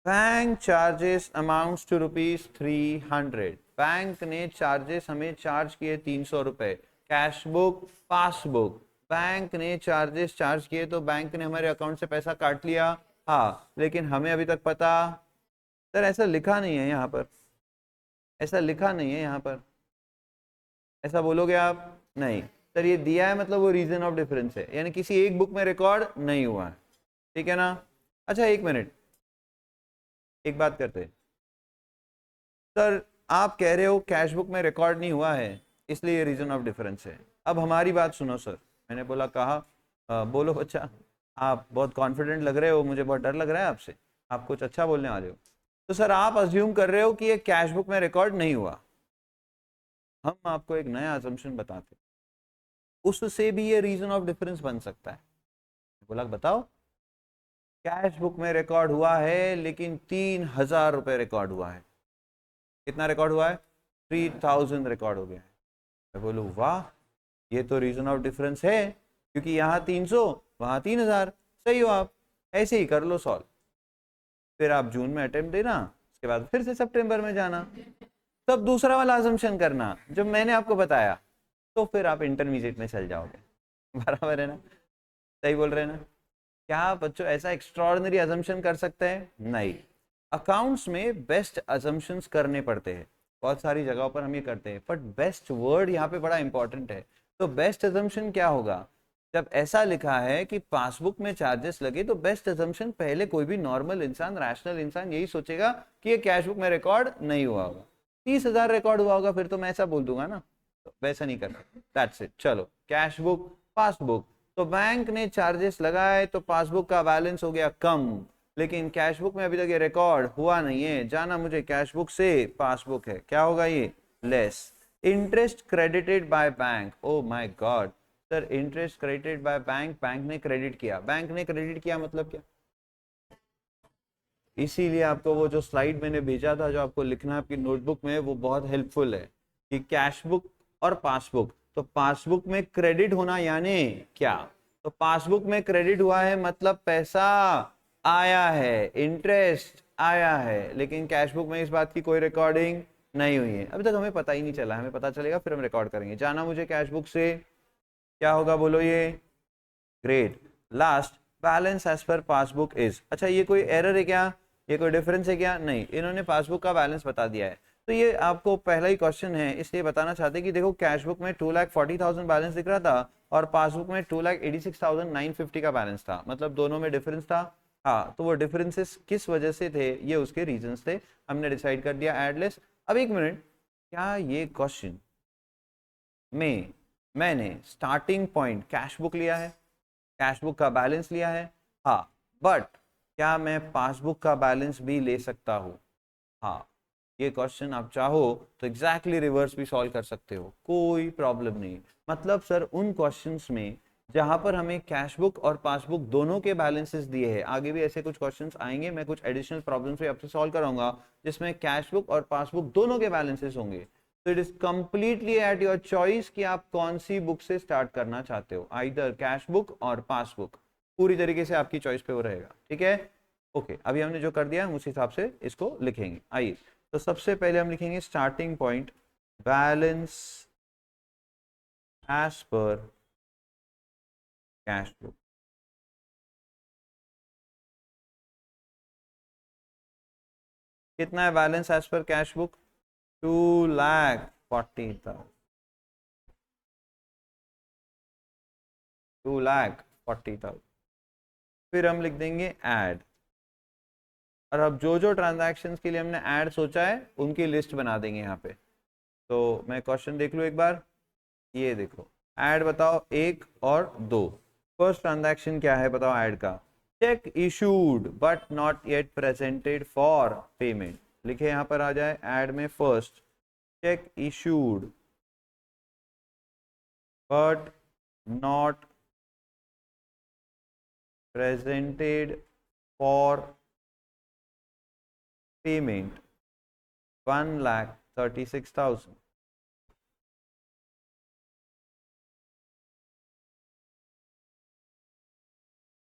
Bank charges amounts to ₹300। Bank ने charges हमें charge किए 300 रुपए। कैश बुक, पासबुक, बैंक ने चार्जेस चार्ज किए तो बैंक ने हमारे अकाउंट से पैसा काट लिया, हाँ, लेकिन हमें अभी तक पता, सर ऐसा लिखा नहीं है यहाँ पर, ऐसा लिखा नहीं है यहाँ पर, ऐसा बोलोगे आप? नहीं सर, ये दिया है मतलब वो रीजन ऑफ डिफरेंस है, यानी किसी एक बुक में रिकॉर्ड नहीं हुआ है। ठीक है ना? अच्छा, एक मिनट, एक बात करते हैं। सर आप कह रहे हो कैश बुक में रिकॉर्ड नहीं हुआ है इसलिए रीजन ऑफ डिफरेंस है। अब हमारी बात सुनो सर। मैंने बोला कहा बोलो बच्चा, आप बहुत कॉन्फिडेंट लग रहे हो, मुझे बहुत डर लग रहा है आपसे, आप कुछ अच्छा बोलने वाले हो। तो सर आप अज्यूम कर रहे हो कि ये कैश बुक में रिकॉर्ड नहीं हुआ। हम आपको एक नया अजम्पशन बताते, उससे भी ये रीजन ऑफ डिफरेंस बन सकता है। बोला बताओ, कैश बुक में रिकॉर्ड हुआ है लेकिन 3,000 रुपये रिकॉर्ड हुआ है। कितना रिकॉर्ड हुआ है? 3,000 रिकॉर्ड हो गया है। मैं बोलूँ वाह, ये तो रीजन ऑफ डिफरेंस है, क्योंकि यहाँ 300 वहाँ 3,000। सही हो आप, ऐसे ही कर लो सॉल्व। फिर आप जून में अटेम्प्ट देना, उसके बाद फिर से सितंबर में जाना, तब दूसरा वाला अजम्पशन करना जो मैंने आपको बताया, तो फिर आप इंटरमीडिएट में चल जाओगे। बराबर है ना? सही बोल रहे हैं ना? क्या बच्चों ऐसा एक्स्ट्रॉर्डिनरी अजम्पशन कर सकते हैं? नहीं। अकाउंट्स में बेस्ट अजम्पशंस करने पड़ते हैं, बहुत सारी जगहों पर हम ये करते हैं, बट बेस्ट वर्ड यहाँ पे बड़ा इंपॉर्टेंट है। तो बेस्ट अजम्पशन क्या होगा? जब ऐसा लिखा है कि पासबुक में चार्जेस लगे, तो बेस्ट अजम्पशन पहले कोई भी नॉर्मल इंसान, रैशनल इंसान यही सोचेगा कि ये कैश बुक में रिकॉर्ड नहीं हुआ होगा। 30,000 रिकॉर्ड हुआ होगा, फिर तो मैं ऐसा बोल दूंगा ना, तो वैसा नहीं करना। That's it. चलो, कैश बुक, पासबुक, तो बैंक ने चार्जेस लगाए तो पासबुक का बैलेंस हो गया कम, लेकिन कैश बुक में अभी तक ये रिकॉर्ड हुआ नहीं है। जाना मुझे कैश बुक से पासबुक है, क्या होगा ये? Less. Interest credited by bank, oh my God sir, interest credited by bank, bank ने क्रेडिट किया। बैंक ने क्रेडिट किया मतलब क्या? इसीलिए आपको वो जो स्लाइड मैंने भेजा था, जो आपको लिखना है आपकी नोटबुक में, वो बहुत हेल्पफुल है कि कैश बुक और पासबुक, तो पासबुक में क्रेडिट होना यानी क्या? तो पासबुक में क्रेडिट हुआ है मतलब पैसा आया है, इंटरेस्ट आया है, लेकिन कैश बुक में इस बात की कोई रिकॉर्डिंग नहीं हुई है। अभी तक हमें पता ही नहीं चला, हमें पता चलेगा फिर हम रिकॉर्ड करेंगे। जाना मुझे कैश बुक से क्या होगा बोलो ये? Great. Last, balance as per passbook is. अच्छा, ये कोई एरर है क्या? ये कोई डिफरेंस है क्या? नहीं, इन्होंने पासबुक का बैलेंस बता दिया है। तो ये आपको पहला ही क्वेश्चन है, इसलिए बताना चाहते हैं कि देखो कैश बुक में 2,40,000 बैलेंस दिख रहा था और पासबुक में 2,86,950 का बैलेंस था, मतलब दोनों में डिफरेंस था। हाँ, तो वो डिफरेंसेस किस वजह से थे, ये उसके रीजंस थे, हमने डिसाइड कर दिया ऐड लेस। अब एक मिनट, क्या ये क्वेश्चन में मैंने स्टार्टिंग पॉइंट कैश बुक लिया है, कैश बुक का बैलेंस लिया है? हाँ, बट क्या मैं पासबुक का बैलेंस भी ले सकता हूँ? हाँ, ये क्वेश्चन आप चाहो तो एग्जैक्टली रिवर्स भी सॉल्व कर सकते हो, कोई प्रॉब्लम नहीं। मतलब सर उन क्वेश्चंस में जहां पर हमें कैश बुक और पासबुक दोनों के बैलेंसेस दिए हैं, आगे भी ऐसे कुछ क्वेश्चंस आएंगे, मैं कुछ एडिशनल प्रॉब्लम्स भी आपसे सॉल्व कराऊंगा जिसमें कैश बुक और पासबुक दोनों के बैलेंसेस होंगे। तो it is completely at your choice कि आप कौन सी बुक से स्टार्ट करना चाहते हो, आइदर कैश बुक और पासबुक, पूरी तरीके से आपकी चॉइस पे वो रहेगा। ठीक है, ओके। अभी हमने जो कर दिया हम उस हिसाब से इसको लिखेंगे। आइए, तो सबसे पहले हम लिखेंगे starting point balance as per cash book. कितना है balance as per cash book? 2,40,000, 2,40,000। फिर हम लिख देंगे ऐड, और अब जो जो ट्रांजैक्शंस के लिए हमने ऐड सोचा है उनकी लिस्ट बना देंगे यहाँ पे। तो मैं क्वेश्चन देख लूँ एक बार, ये देखो ऐड बताओ 1 और 2। फर्स्ट ट्रांजैक्शन क्या है बताओ ऐड का? Check issued but not yet presented for payment. लिखे यहाँ पर आ जाए ऐड में first, check issued but not presented for payment 1,36,000।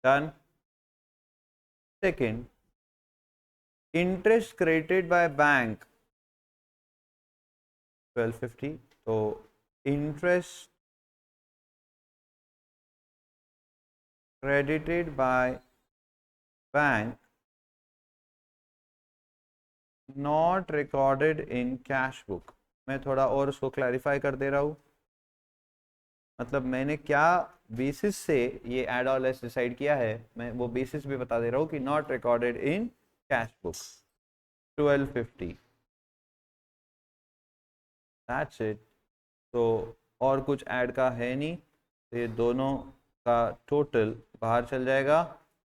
Done. Second, interest credited by bank 1,250। तो interest credited by bank not recorded in cash book। मैं थोड़ा और उसको क्लैरिफाई कर दे रहा हूँ, मतलब मैंने क्या बेसिस से ये एड और लेस डिसाइड किया है, मैं वो बेसिस भी बता दे रहा हूँ कि not recorded in cash book 1,250, that's it. तो और कुछ ऐड का है नहीं, तो ये दोनों का टोटल बाहर चल जाएगा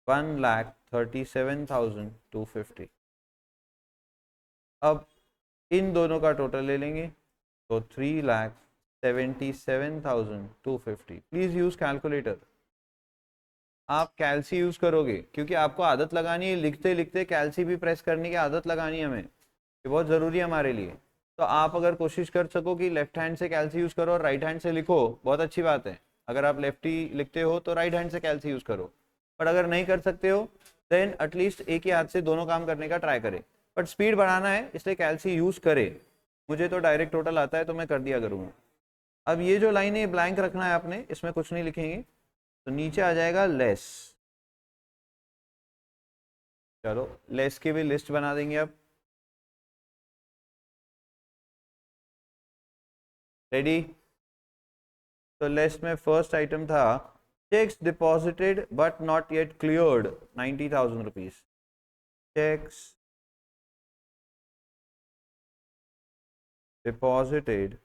1,37,250। अब इन दोनों का टोटल ले लेंगे तो 3,77,250। Please use calculator. आप कैलसी यूज करोगे क्योंकि आपको आदत लगानी है, लिखते लिखते कैलसी भी प्रेस करने की आदत लगानी है हमें, ये बहुत ज़रूरी है हमारे लिए। तो आप अगर कोशिश कर सको कि लेफ्ट हैंड से कैलसी यूज करो और राइट हैंड से लिखो, बहुत अच्छी बात है। अगर आप लेफ्टी लिखते हो तो राइट हैंड से कैलसी यूज करो, बट अगर नहीं कर सकते हो देन एटलीस्ट एक ही हाथ से दोनों काम करने का ट्राई करें। बट स्पीड बढ़ाना है इसलिए कैलसी यूज करे। मुझे तो डायरेक्ट टोटल आता है तो मैं कर दिया करूँगा। अब ये जो लाइन है ब्लैंक रखना है आपने, इसमें कुछ नहीं लिखेंगे, तो नीचे आ जाएगा लेस। चलो लेस की भी लिस्ट बना देंगे अब। रेडी? तो लेस में फर्स्ट आइटम था checks deposited but not yet cleared 90,000 rupees. Checks deposited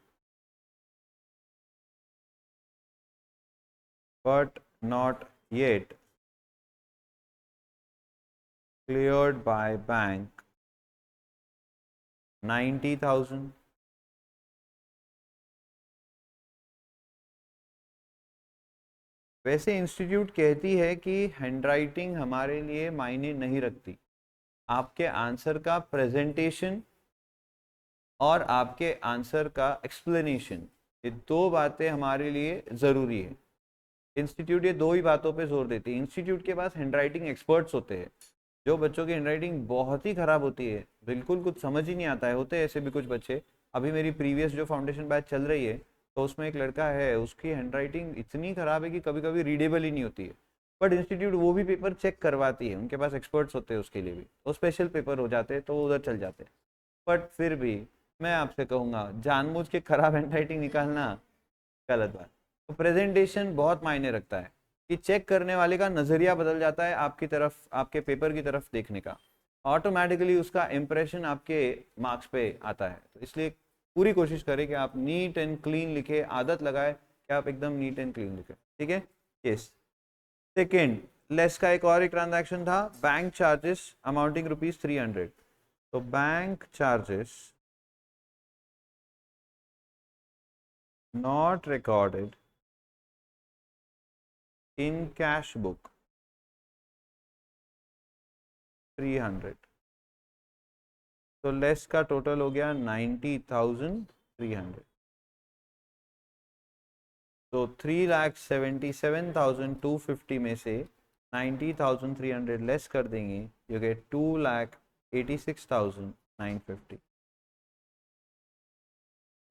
but not yet cleared by bank 90,000। वैसे इंस्टीट्यूट कहती है कि हैंडराइटिंग हमारे लिए मायने नहीं रखती, आपके आंसर का प्रेजेंटेशन और आपके आंसर का एक्सप्लेनेशन, ये दो बातें हमारे लिए ज़रूरी है। इंस्टीट्यूट ये दो ही बातों पे जोर देती है। इंस्टीट्यूट के पास हैंडराइटिंग एक्सपर्ट्स होते हैं, जो बच्चों की हैंडराइटिंग बहुत ही ख़राब होती है, बिल्कुल कुछ समझ ही नहीं आता है, होते हैं ऐसे भी कुछ बच्चे। अभी मेरी प्रीवियस जो फाउंडेशन बैच चल रही है तो उसमें एक लड़का है, उसकी हैंडराइटिंग इतनी ख़राब है कि कभी कभी रीडेबल ही नहीं होती है, बट इंस्टीट्यूट वो भी पेपर चेक करवाती है, उनके पास एक्सपर्ट्स होते हैं उसके लिए भी, वो स्पेशल पेपर हो जाते हैं तो वो उधर चल जाते हैं। बट फिर भी मैं आपसे कहूँगा, जानबूझ के खराब हैंडराइटिंग निकालना गलत बात। तो प्रेजेंटेशन बहुत मायने रखता है कि चेक करने वाले का नज़रिया बदल जाता है आपकी तरफ, आपके पेपर की तरफ देखने का, ऑटोमेटिकली उसका इम्प्रेशन आपके मार्क्स पे आता है। तो इसलिए पूरी कोशिश करें कि आप नीट एंड क्लीन लिखे, आदत लगाए कि आप एकदम नीट एंड क्लीन लिखें, ठीक है। यस। सेकेंड, लेस का एक और एक ट्रांजैक्शन था, बैंक चार्जेस अमाउंटिंग ₹300। तो bank charges not recorded in cash book 300। तो लेस का टोटल हो गया 90,300। तो 3,77,250 में से 90,300 लेस कर देंगे, you get 2,86,950।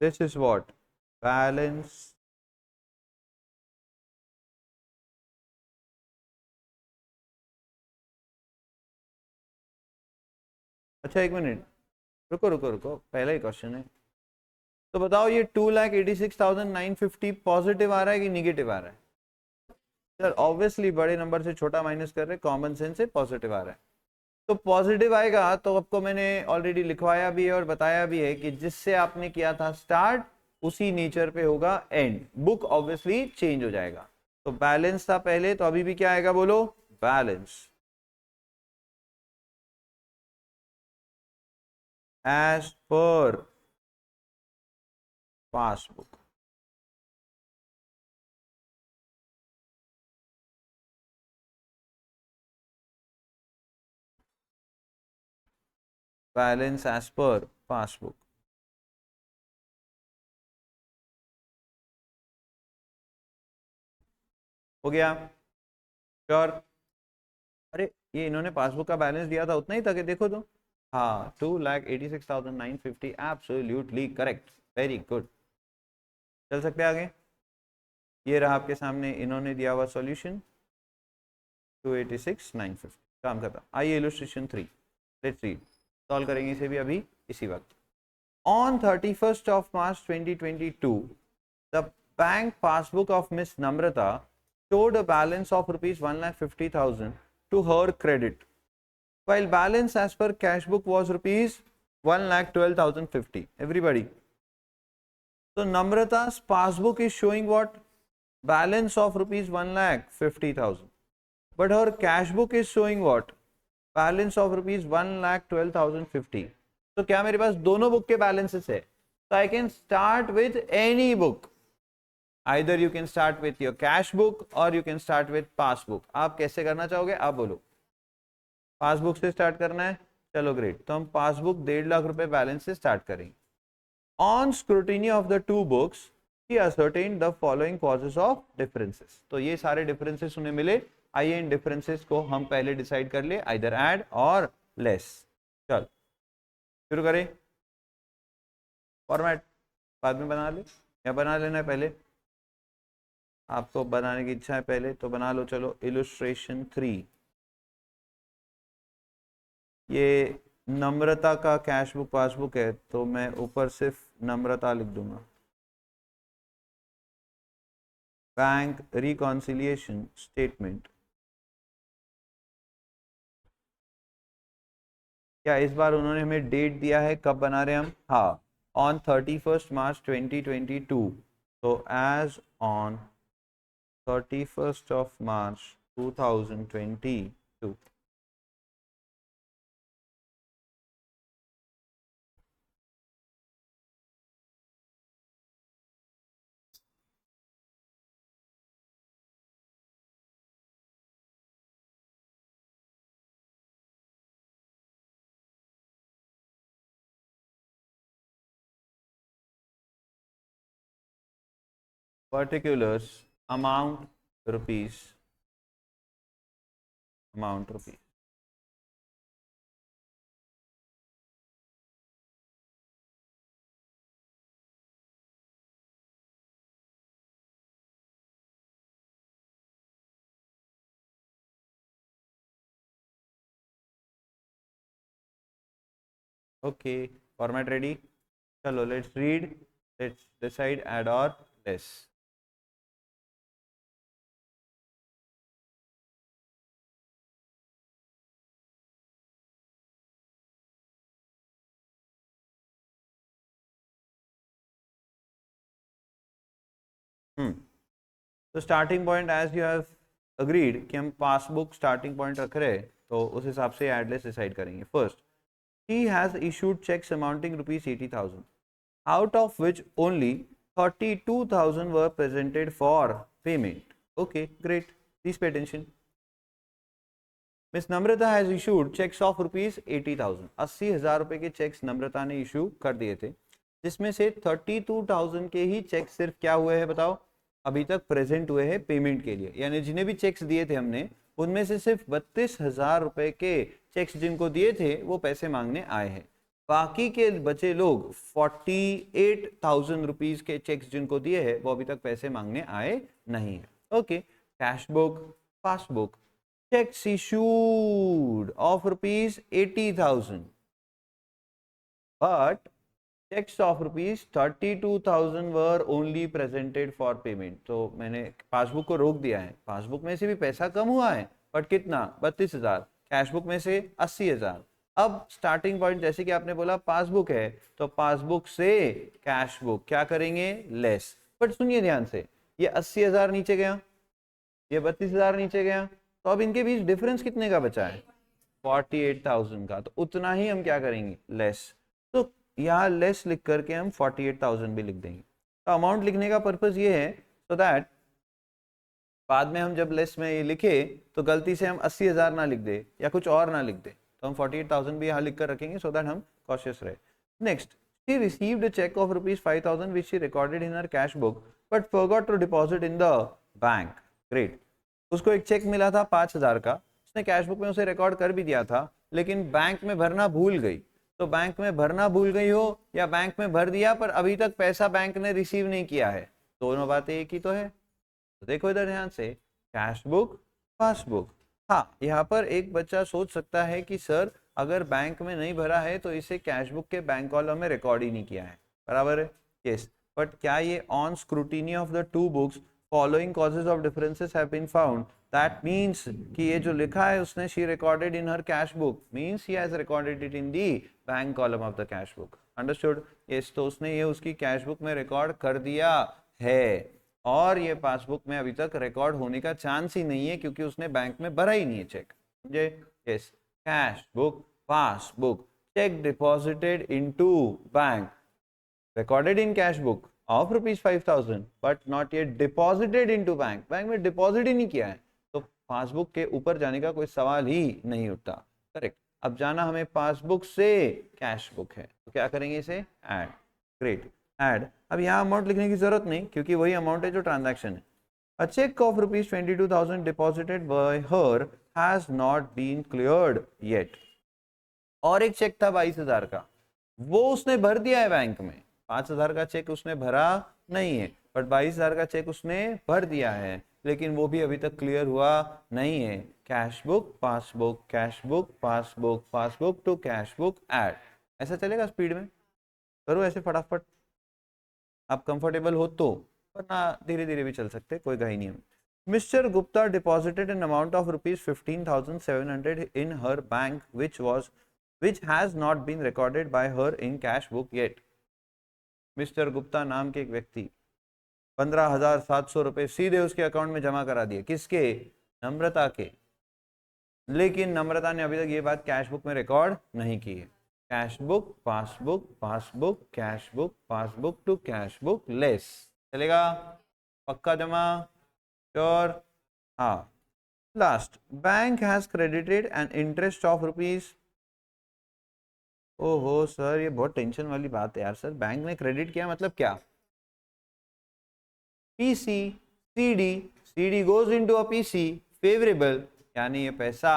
This is what balance अच्छा एक मिनट, रुको रुको रुको, पहला ही क्वेश्चन है। तो बताओ ये 2,86,950 पॉजिटिव आ रहा है कि निगेटिव आ रहा है? सर ऑब्वियसली बड़े नंबर से छोटा माइनस कर रहे, कॉमन सेंस से पॉजिटिव आ रहा है। तो पॉजिटिव आएगा तो आपको मैंने ऑलरेडी लिखवाया भी है और बताया भी है कि जिससे आपने किया था स्टार्ट, उसी नेचर पे होगा एंड, बुक ऑब्वियसली चेंज हो जाएगा। तो बैलेंस था पहले, तो अभी भी क्या आएगा बोलो? Balance as per passbook. Balance as per passbook. हो गया? श्योर? अरे ये इन्होंने पासबुक का बैलेंस दिया था उतना ही था कि देखो तो। हाँ, 2,86,950, एब्सोल्युटली करेक्ट, वेरी गुड। चल सकते हैं आगे। ये रहा आपके सामने इन्होंने दिया हुआ सॉल्यूशन 286,950, काम खत्म। आइए इलस्ट्रेशन 3, लेट्स रीड। सॉल्व करेंगे इसे भी अभी इसी वक्त। On 31st of March 2022, the bank passbook of Miss Namrata showed a balance of rupees 1,50,000 to her credit, while balance as per cash book was rupees 1,12,050. Everybody, so Namrata's passbook is showing what? Balance of rupees 1,50,000, but her cash book is showing what? Balance of rupees 1,12,050. तो क्या मेरे पास दोनों book के balances है? So I can start with any book. Either you can start with your cash book or you can start with passbook. आप कैसे करना चाहोगे आप बोलो? पासबुक से स्टार्ट करना है, चलो ग्रेट, तो हम पासबुक 1.5 लाख रुपए बैलेंस से स्टार्ट करेंगे। On scrutiny of the two books he ascertain the following causes of differences. तो ये सारे डिफरेंसेस उन्हें मिले, आइए इन डिफरेंसेस को हम पहले डिसाइड कर ले, आइदर ऐड और लेस। चल शुरू करें। फॉर्मेट बाद में बना ले या बना लेना है पहले? आपको बनाने की इच्छा है पहले तो बना लो। चलो इलस्ट्रेशन 3, ये नम्रता का कैश बुक पासबुक है तो मैं ऊपर सिर्फ नम्रता लिख दूंगा। Bank reconciliation statement. क्या इस बार उन्होंने हमें डेट दिया है कब बना रहे हैं हम? हाँ, ऑन 31st March 2022। तो एज ऑन 31st of March 2022। particulars amount rupees, amount rupees। Okay, format ready, चलो let's read, let's decide add और लेस. तो starting point as you have agreed कि हम पासबुक स्टार्टिंग पॉइंट रख रहे हैं, तो उस हिसाब से एडलेस डिसाइड करेंगे. First, he has issued checks amounting rupees 80,000, out of which only 32,000 were presented for payment. Okay, great. Please pay attention. Miss Namrata has issued checks of rupees 80,000. 80,000 रुपए के चेक्स नम्रता ने इशू कर दिए थे, जिसमें से 32,000 के ही चेक सिर्फ क्या हुए हैं बताओ, अभी तक प्रेजेंट हुए हैं पेमेंट के लिए. यानी जिन्हें भी चेक्स दिए थे हमने, उनमें से सिर्फ 32,000 रुपए के चेक्स जिनको दिए थे वो पैसे मांगने आए हैं. बाकी के बचे लोग 48,000 रुपीज के चेक्स जिनको दिए हैं वो अभी तक पैसे मांगने आए नहीं है. Okay, cash book, passbook, checks issued of rupees 80,000, but checks of rupees 32,000 were only presented for payment. तो मैंने पासबुक को रोक दिया है. पासबुक में से भी पैसा कम हुआ है, बट कितना, 32,000. कैशबुक में से 80,000. अब स्टार्टिंग पॉइंट जैसे कि आपने बोला पासबुक है, तो पासबुक से कैश बुक क्या करेंगे, लेस. बट सुनिए ध्यान से, ये 80,000 नीचे गया, ये 32,000 नीचे गया, तो अब इनके बीच डिफरेंस कितने का बचा है, 48,000 का. तो उतना ही हम क्या करेंगे, लेस. तो यहाँ लेस लिख करके हम 48,000 भी लिख देंगे. तो अमाउंट लिखने का पर्पज ये है सो दैट बाद में हम जब लेस में ये लिखे तो गलती से हम 80,000 ना लिख दे या कुछ और ना लिख दे, तो हम 48,000 भी यहाँ लिख कर रखेंगे सो दैट हम कॉशियस रहे. Next, she received a check of rupees 5,000 which she recorded in her cash book but forgot to deposit in the bank. Great. उसको एक चेक मिला था 5,000 का, उसने कैश बुक में उसे रिकॉर्ड कर भी दिया था, लेकिन बैंक में भरना भूल गई. तो बैंक में भरना भूल गई हो या बैंक में भर दिया पर अभी तक पैसा बैंक ने रिसीव नहीं किया है, दोनों बातें एक ही तो है. तो देखो इधर ध्यान से, कैश बुक, पासबुक. हाँ, यहाँ पर एक बच्चा सोच सकता है कि सर अगर बैंक में नहीं भरा है तो इसे कैश बुक के बैंक कॉलम में रिकॉर्ड ही नहीं किया है. बराबर है, यस. बट क्या ये on scrutiny of the two books following causes of differences have been found, that means कि ये जो लिखा है उसने she recorded in her cash book means he has recorded it in the bank column of the cash book. Understood, yes. तो उसने ये उसकी कैश बुक में रिकॉर्ड कर दिया है, और ये पासबुक में अभी तक रिकॉर्ड होने का चांस ही नहीं है क्योंकि उसने बैंक में भरा ही नहीं है चेक. समझे, yes. Cash book, passbook, check deposited into bank, recorded in cash book of rupees 5,000 but not yet deposited into bank, bank में डिपॉजिट ही नहीं किया है, तो पासबुक के ऊपर जाने का कोई सवाल ही नहीं उठता. करेक्ट. अब जाना हमें पासबुक से कैश बुक है, तो क्या करेंगे, इसे ऐड. Great, add. अब यहाँ अमाउंट लिखने की जरूरत नहीं क्योंकि वही अमाउंट है जो ट्रांजैक्शन है. A check of rupees 22,000 deposited by her has not been cleared yet. और एक चेक था 22,000 का, वो उसने भर दिया है बैंक में. 5,000 का चेक उसने भरा नहीं है, बट 22,000 का चेक उसने भर दिया है, लेकिन वो भी अभी तक क्लियर हुआ नहीं है. Cash book, passbook, cash book, passbook, passbook to cash book, add. ऐसा चलेगा स्पीड में, करो ऐसे फटाफट, आप कंफर्टेबल हो तो, वरना धीरे धीरे भी चल सकते, कोई घाई नहीं है. Mr. Gupta deposited an amount of rupees 15,700 in her bank which has not been recorded by her in cash book yet. Mister Gupta नाम के एक व्यक्ति 15,700 रुपए सीधे उसके अकाउंट में जमा करा दिए. किसके, नम्रता के. लेकिन नम्रता ने अभी तक ये बात कैश बुक में रिकॉर्ड नहीं की है. Cash book, passbook, passbook, cash book, passbook to cash book, less. चलेगा, पक्का जमा, श्योर. हाँ. Last, bank has credited an interest of rupees. ओहो सर, ये बहुत टेंशन वाली बात है यार. सर बैंक ने क्रेडिट किया मतलब क्या, PC, CD, CD goes into a PC, favourable, यानी ये पैसा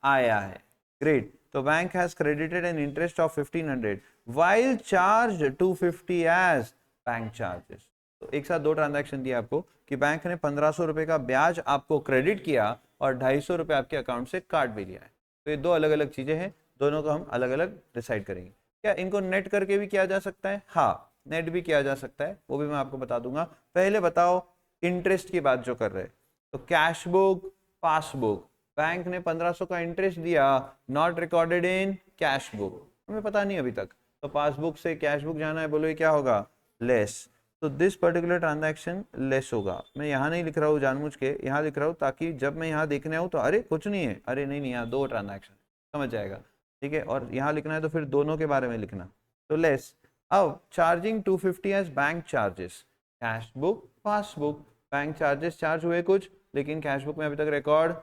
आया है. ग्रेट. तो bank has credited an interest of 1,500 while charge 250 as bank charges. तो एक साथ दो ट्रांजैक्शन दिया आपको कि बैंक ने 1,500 रुपए का ब्याज आपको क्रेडिट किया और 250 रुपए आपके अकाउंट से काट भी लिया है. तो ये दो अलग अलग चीजें हैं, दोनों को हम अलग अलग डिसाइड करेंगे. क्या इनको नेट करके भी किया जा सकता है? हाँ, नेट भी किया जा सकता है, वो भी मैं आपको बता दूंगा। पहले बताओ इंटरेस्ट की बात जो कर रहे हैं, तो कैश बुक, पासबुक, बैंक ने 1500 का इंटरेस्ट दिया, not recorded in cash book, हमें पता नहीं अभी तक, तो पासबुक से कैश बुक जाना है, बोलो क्या होगा? लेस। तो दिस पर्टिकुलर ट्रांजैक्शन लेस होगा। मैं यहाँ नहीं लिख रहा हूँ जानबूझ के, यहाँ लिख रहा हूँ ताकि जब मैं यहाँ देखने आऊँ तो अरे कुछ नहीं है, अरे नहीं नहीं यहाँ दो ट्रांजैक्शन, समझ जाएगा, ठीक है। और यहाँ लिखना है तो फिर दोनों के बारे में लिखना, तो लेस। अब charging 250 as bank charges, cash book, passbook, bank charges charge हुए कुछ, लेकिन कैश बुक में अभी तक रिकॉर्ड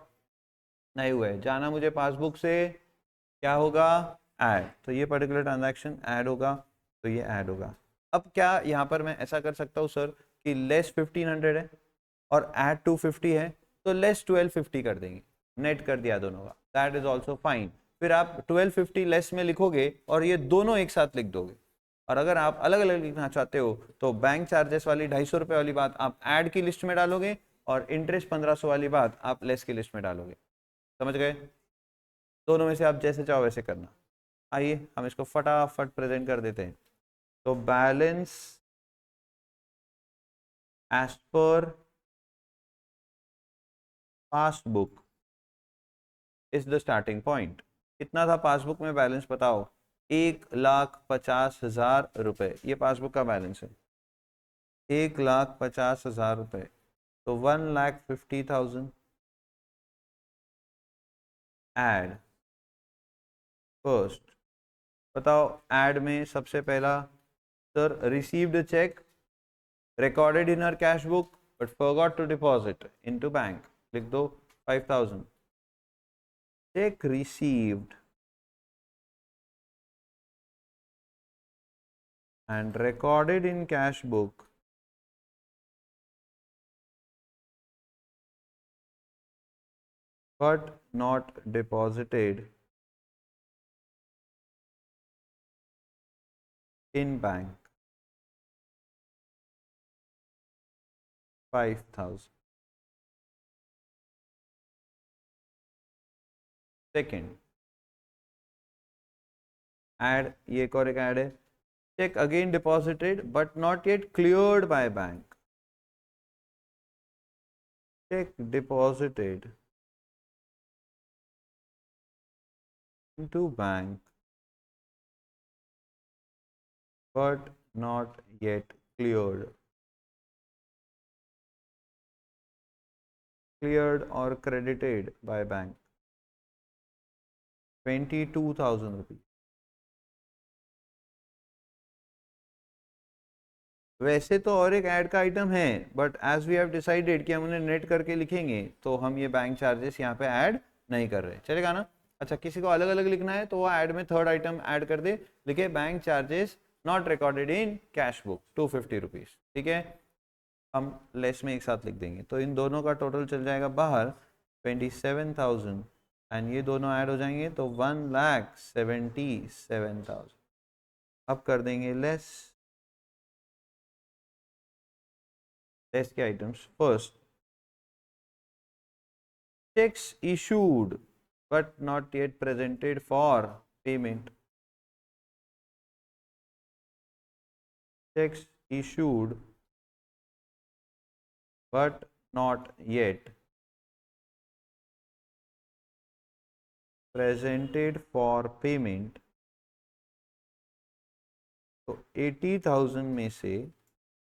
नहीं हुए, जाना मुझे पासबुक से, क्या होगा? ऐड। तो ये पर्टिकुलर ट्रांजैक्शन ऐड होगा, तो ये ऐड होगा। अब क्या यहाँ पर मैं ऐसा कर सकता हूँ सर कि लेस 1500 है और ऐड 250 है, तो लेस 1250 कर देंगे, नेट कर दिया दोनों का, दैट इज ऑल्सो फाइन। फिर आप 1250 लेस में लिखोगे और ये दोनों एक साथ लिख दोगे। और अगर आप अलग अलग लिखना चाहते हो तो बैंक चार्जेस वाली 250 वाली बात आप ऐड की लिस्ट में डालोगे और इंटरेस्ट 1500 वाली बात आप लेस की लिस्ट में डालोगे। समझ गए? दोनों में से आप जैसे चाहो वैसे करना। आइए हम इसको फटाफट प्रेजेंट कर देते हैं। तो balance as per passbook is the starting point. कितना था पासबुक में बैलेंस बताओ? 1,50,000 रुपए, ये पासबुक का बैलेंस है, 1,50,000 रुपए। तो 1,50,000 ऐड फर्स्ट। बताओ ऐड में सबसे पहला, sir received cheque recorded in our cash book but forgot to deposit into bank, लिख दो 5,000। check received and recorded in cash book but not deposited in bank, 5,000। second add, ये एक और एक add है, check again deposited but not yet cleared by bank, check deposited into bank but not yet cleared, cleared or credited by bank, 22,000 rupees। वैसे तो और एक add का आइटम है, but as we have decided कि हम उन्हें नेट करके लिखेंगे, तो हम ये बैंक चार्जेस यहाँ पे ऐड नहीं कर रहे, चलेगा ना? अच्छा, किसी को अलग अलग लिखना है तो वो ऐड में थर्ड आइटम ऐड कर दे, लिखे bank charges not recorded in cash book 250 rupees, ठीक है। हम लेस में एक साथ लिख देंगे, तो इन दोनों का टोटल चल जाएगा बाहर 27,000 एंड ये दोनों ऐड हो जाएंगे तो 1,77,000। अब कर देंगे लेस के items. First, checks issued but not yet presented for payment, checks issued but not yet presented for payment। तो 80,000 में से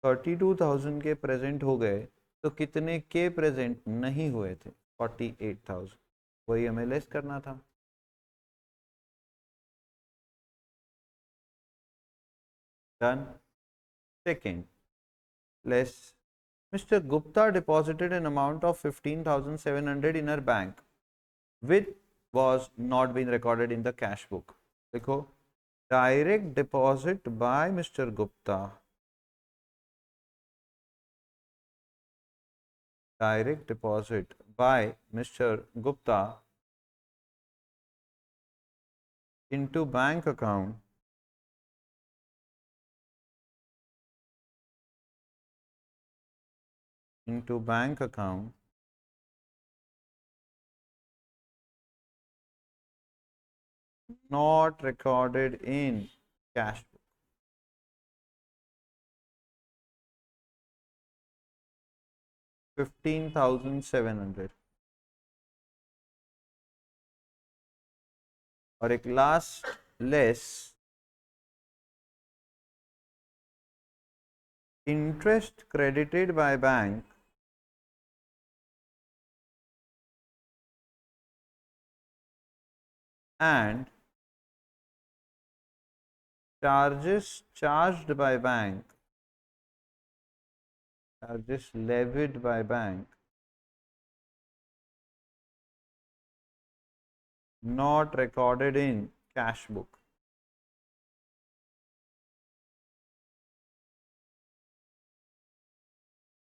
32,000 के प्रेजेंट हो गए, तो कितने के प्रेजेंट नहीं हुए थे? 48,000, वही हमें लेस करना था। Done. Second, less Mr. Gupta deposited an amount of 15,700 in her bank which was not been recorded in the cash book। देखो, direct deposit by Mr. Gupta, direct deposit by Mr. Gupta into bank account not recorded in cash book. $15,700 और एक last less interest credited by bank and charges charged by bank, charges levied by bank, not recorded in cash book.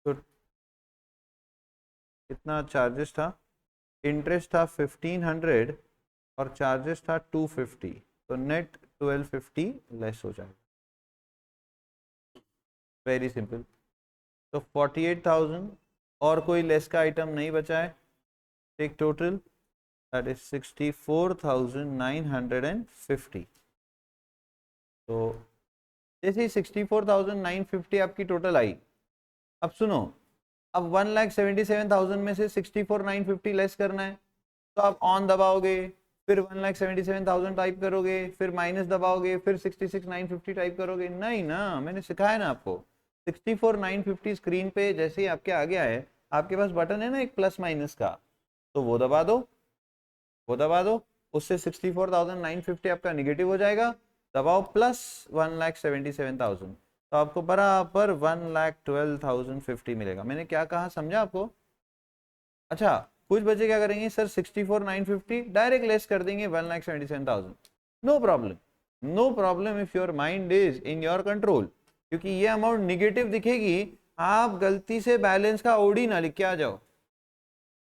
तो कितना charges था? Interest था 1500 और charges था 250, तो net 1250 less हो जाएगा। Very simple. तो 48,000 और कोई लेस का आइटम नहीं बचा है। Take total, that is 64,950। तो जैसे ही 64,950 आपकी टोटल आई, अब सुनो, अब 1,77,000 में से 64,950 लेस करना है, तो आप ऑन दबाओगे, फिर 1,77,000 टाइप करोगे, फिर माइनस दबाओगे, फिर 66,950 टाइप करोगे। नहीं ना, मैंने सिखाया ना आपको। 64,950 स्क्रीन पे जैसे ही आपके आ गया है, आपके पास बटन है ना एक प्लस माइनस का, तो वो दबा दो, वो दबा दो, उससे 64,950 आपका निगेटिव हो जाएगा। दबाओ प्लस 1,77,000, तो आपको बराबर 1,12,050 मिलेगा। मैंने क्या कहा, समझा आपको? अच्छा, कुछ बच्चे क्या करेंगे, सर 64,950 डायरेक्ट लेस कर देंगे 1,77,000। No problem, no problem if your mind is in your control, क्योंकि ये अमाउंट निगेटिव दिखेगी, आप गलती से बैलेंस का ओडी ना लिख के आ जाओ,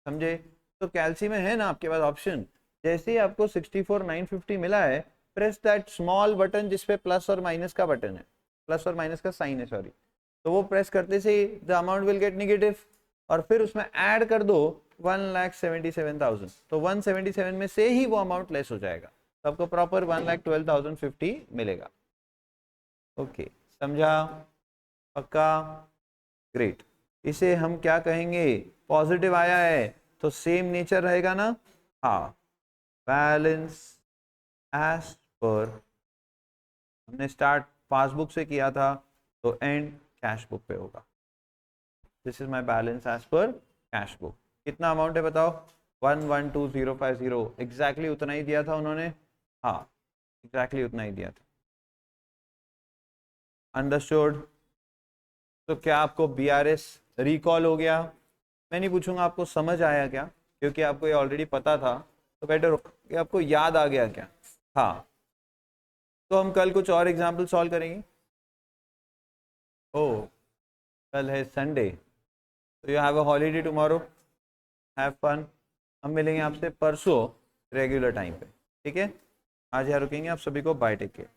समझे? तो कैल्सी में है ना आपके पास ऑप्शन, जैसे ही आपको 64,950 मिला है, प्रेस दैट स्मॉल बटन जिसपे प्लस और माइनस का बटन है, प्लस और माइनस का साइन है, सॉरी, तो वो प्रेस करते से the amount will get negative, और फिर उसमें ऐड कर दो 1,77,000, तो 177 में से ही वो अमाउंट लेस हो जाएगा, तो आपको प्रॉपर 1,12,050 मिलेगा। ओके, समझा? पक्का? ग्रेट। इसे हम क्या कहेंगे? पॉजिटिव आया है तो सेम नेचर रहेगा ना? हाँ, बैलेंस एज पर, हमने स्टार्ट पासबुक से किया था, तो एंड कैश बुक पे होगा। This is my balance as per cash book. कितना अमाउंट है बताओ? 112,050, एग्जैक्टली उतना ही दिया था उन्होंने। हाँ, एग्जैक्टली उतना ही दिया था। अंडरस्टूड? तो क्या आपको BRS रिकॉल हो गया? मैं नहीं पूछूंगा आपको समझ आया क्या, क्योंकि आपको ये ऑलरेडी पता था, तो बेटर कि आपको याद आ गया क्या। हाँ, तो हम कल कुछ और एग्जाम्पल सॉल्व करेंगे। ओह, कल है संडे, तो you have a holiday tomorrow, have fun. हम मिलेंगे आपसे परसों रेगुलर टाइम पे, ठीक है? आज यहाँ रुकेंगे, आप सभी को बाय, टेक केयर।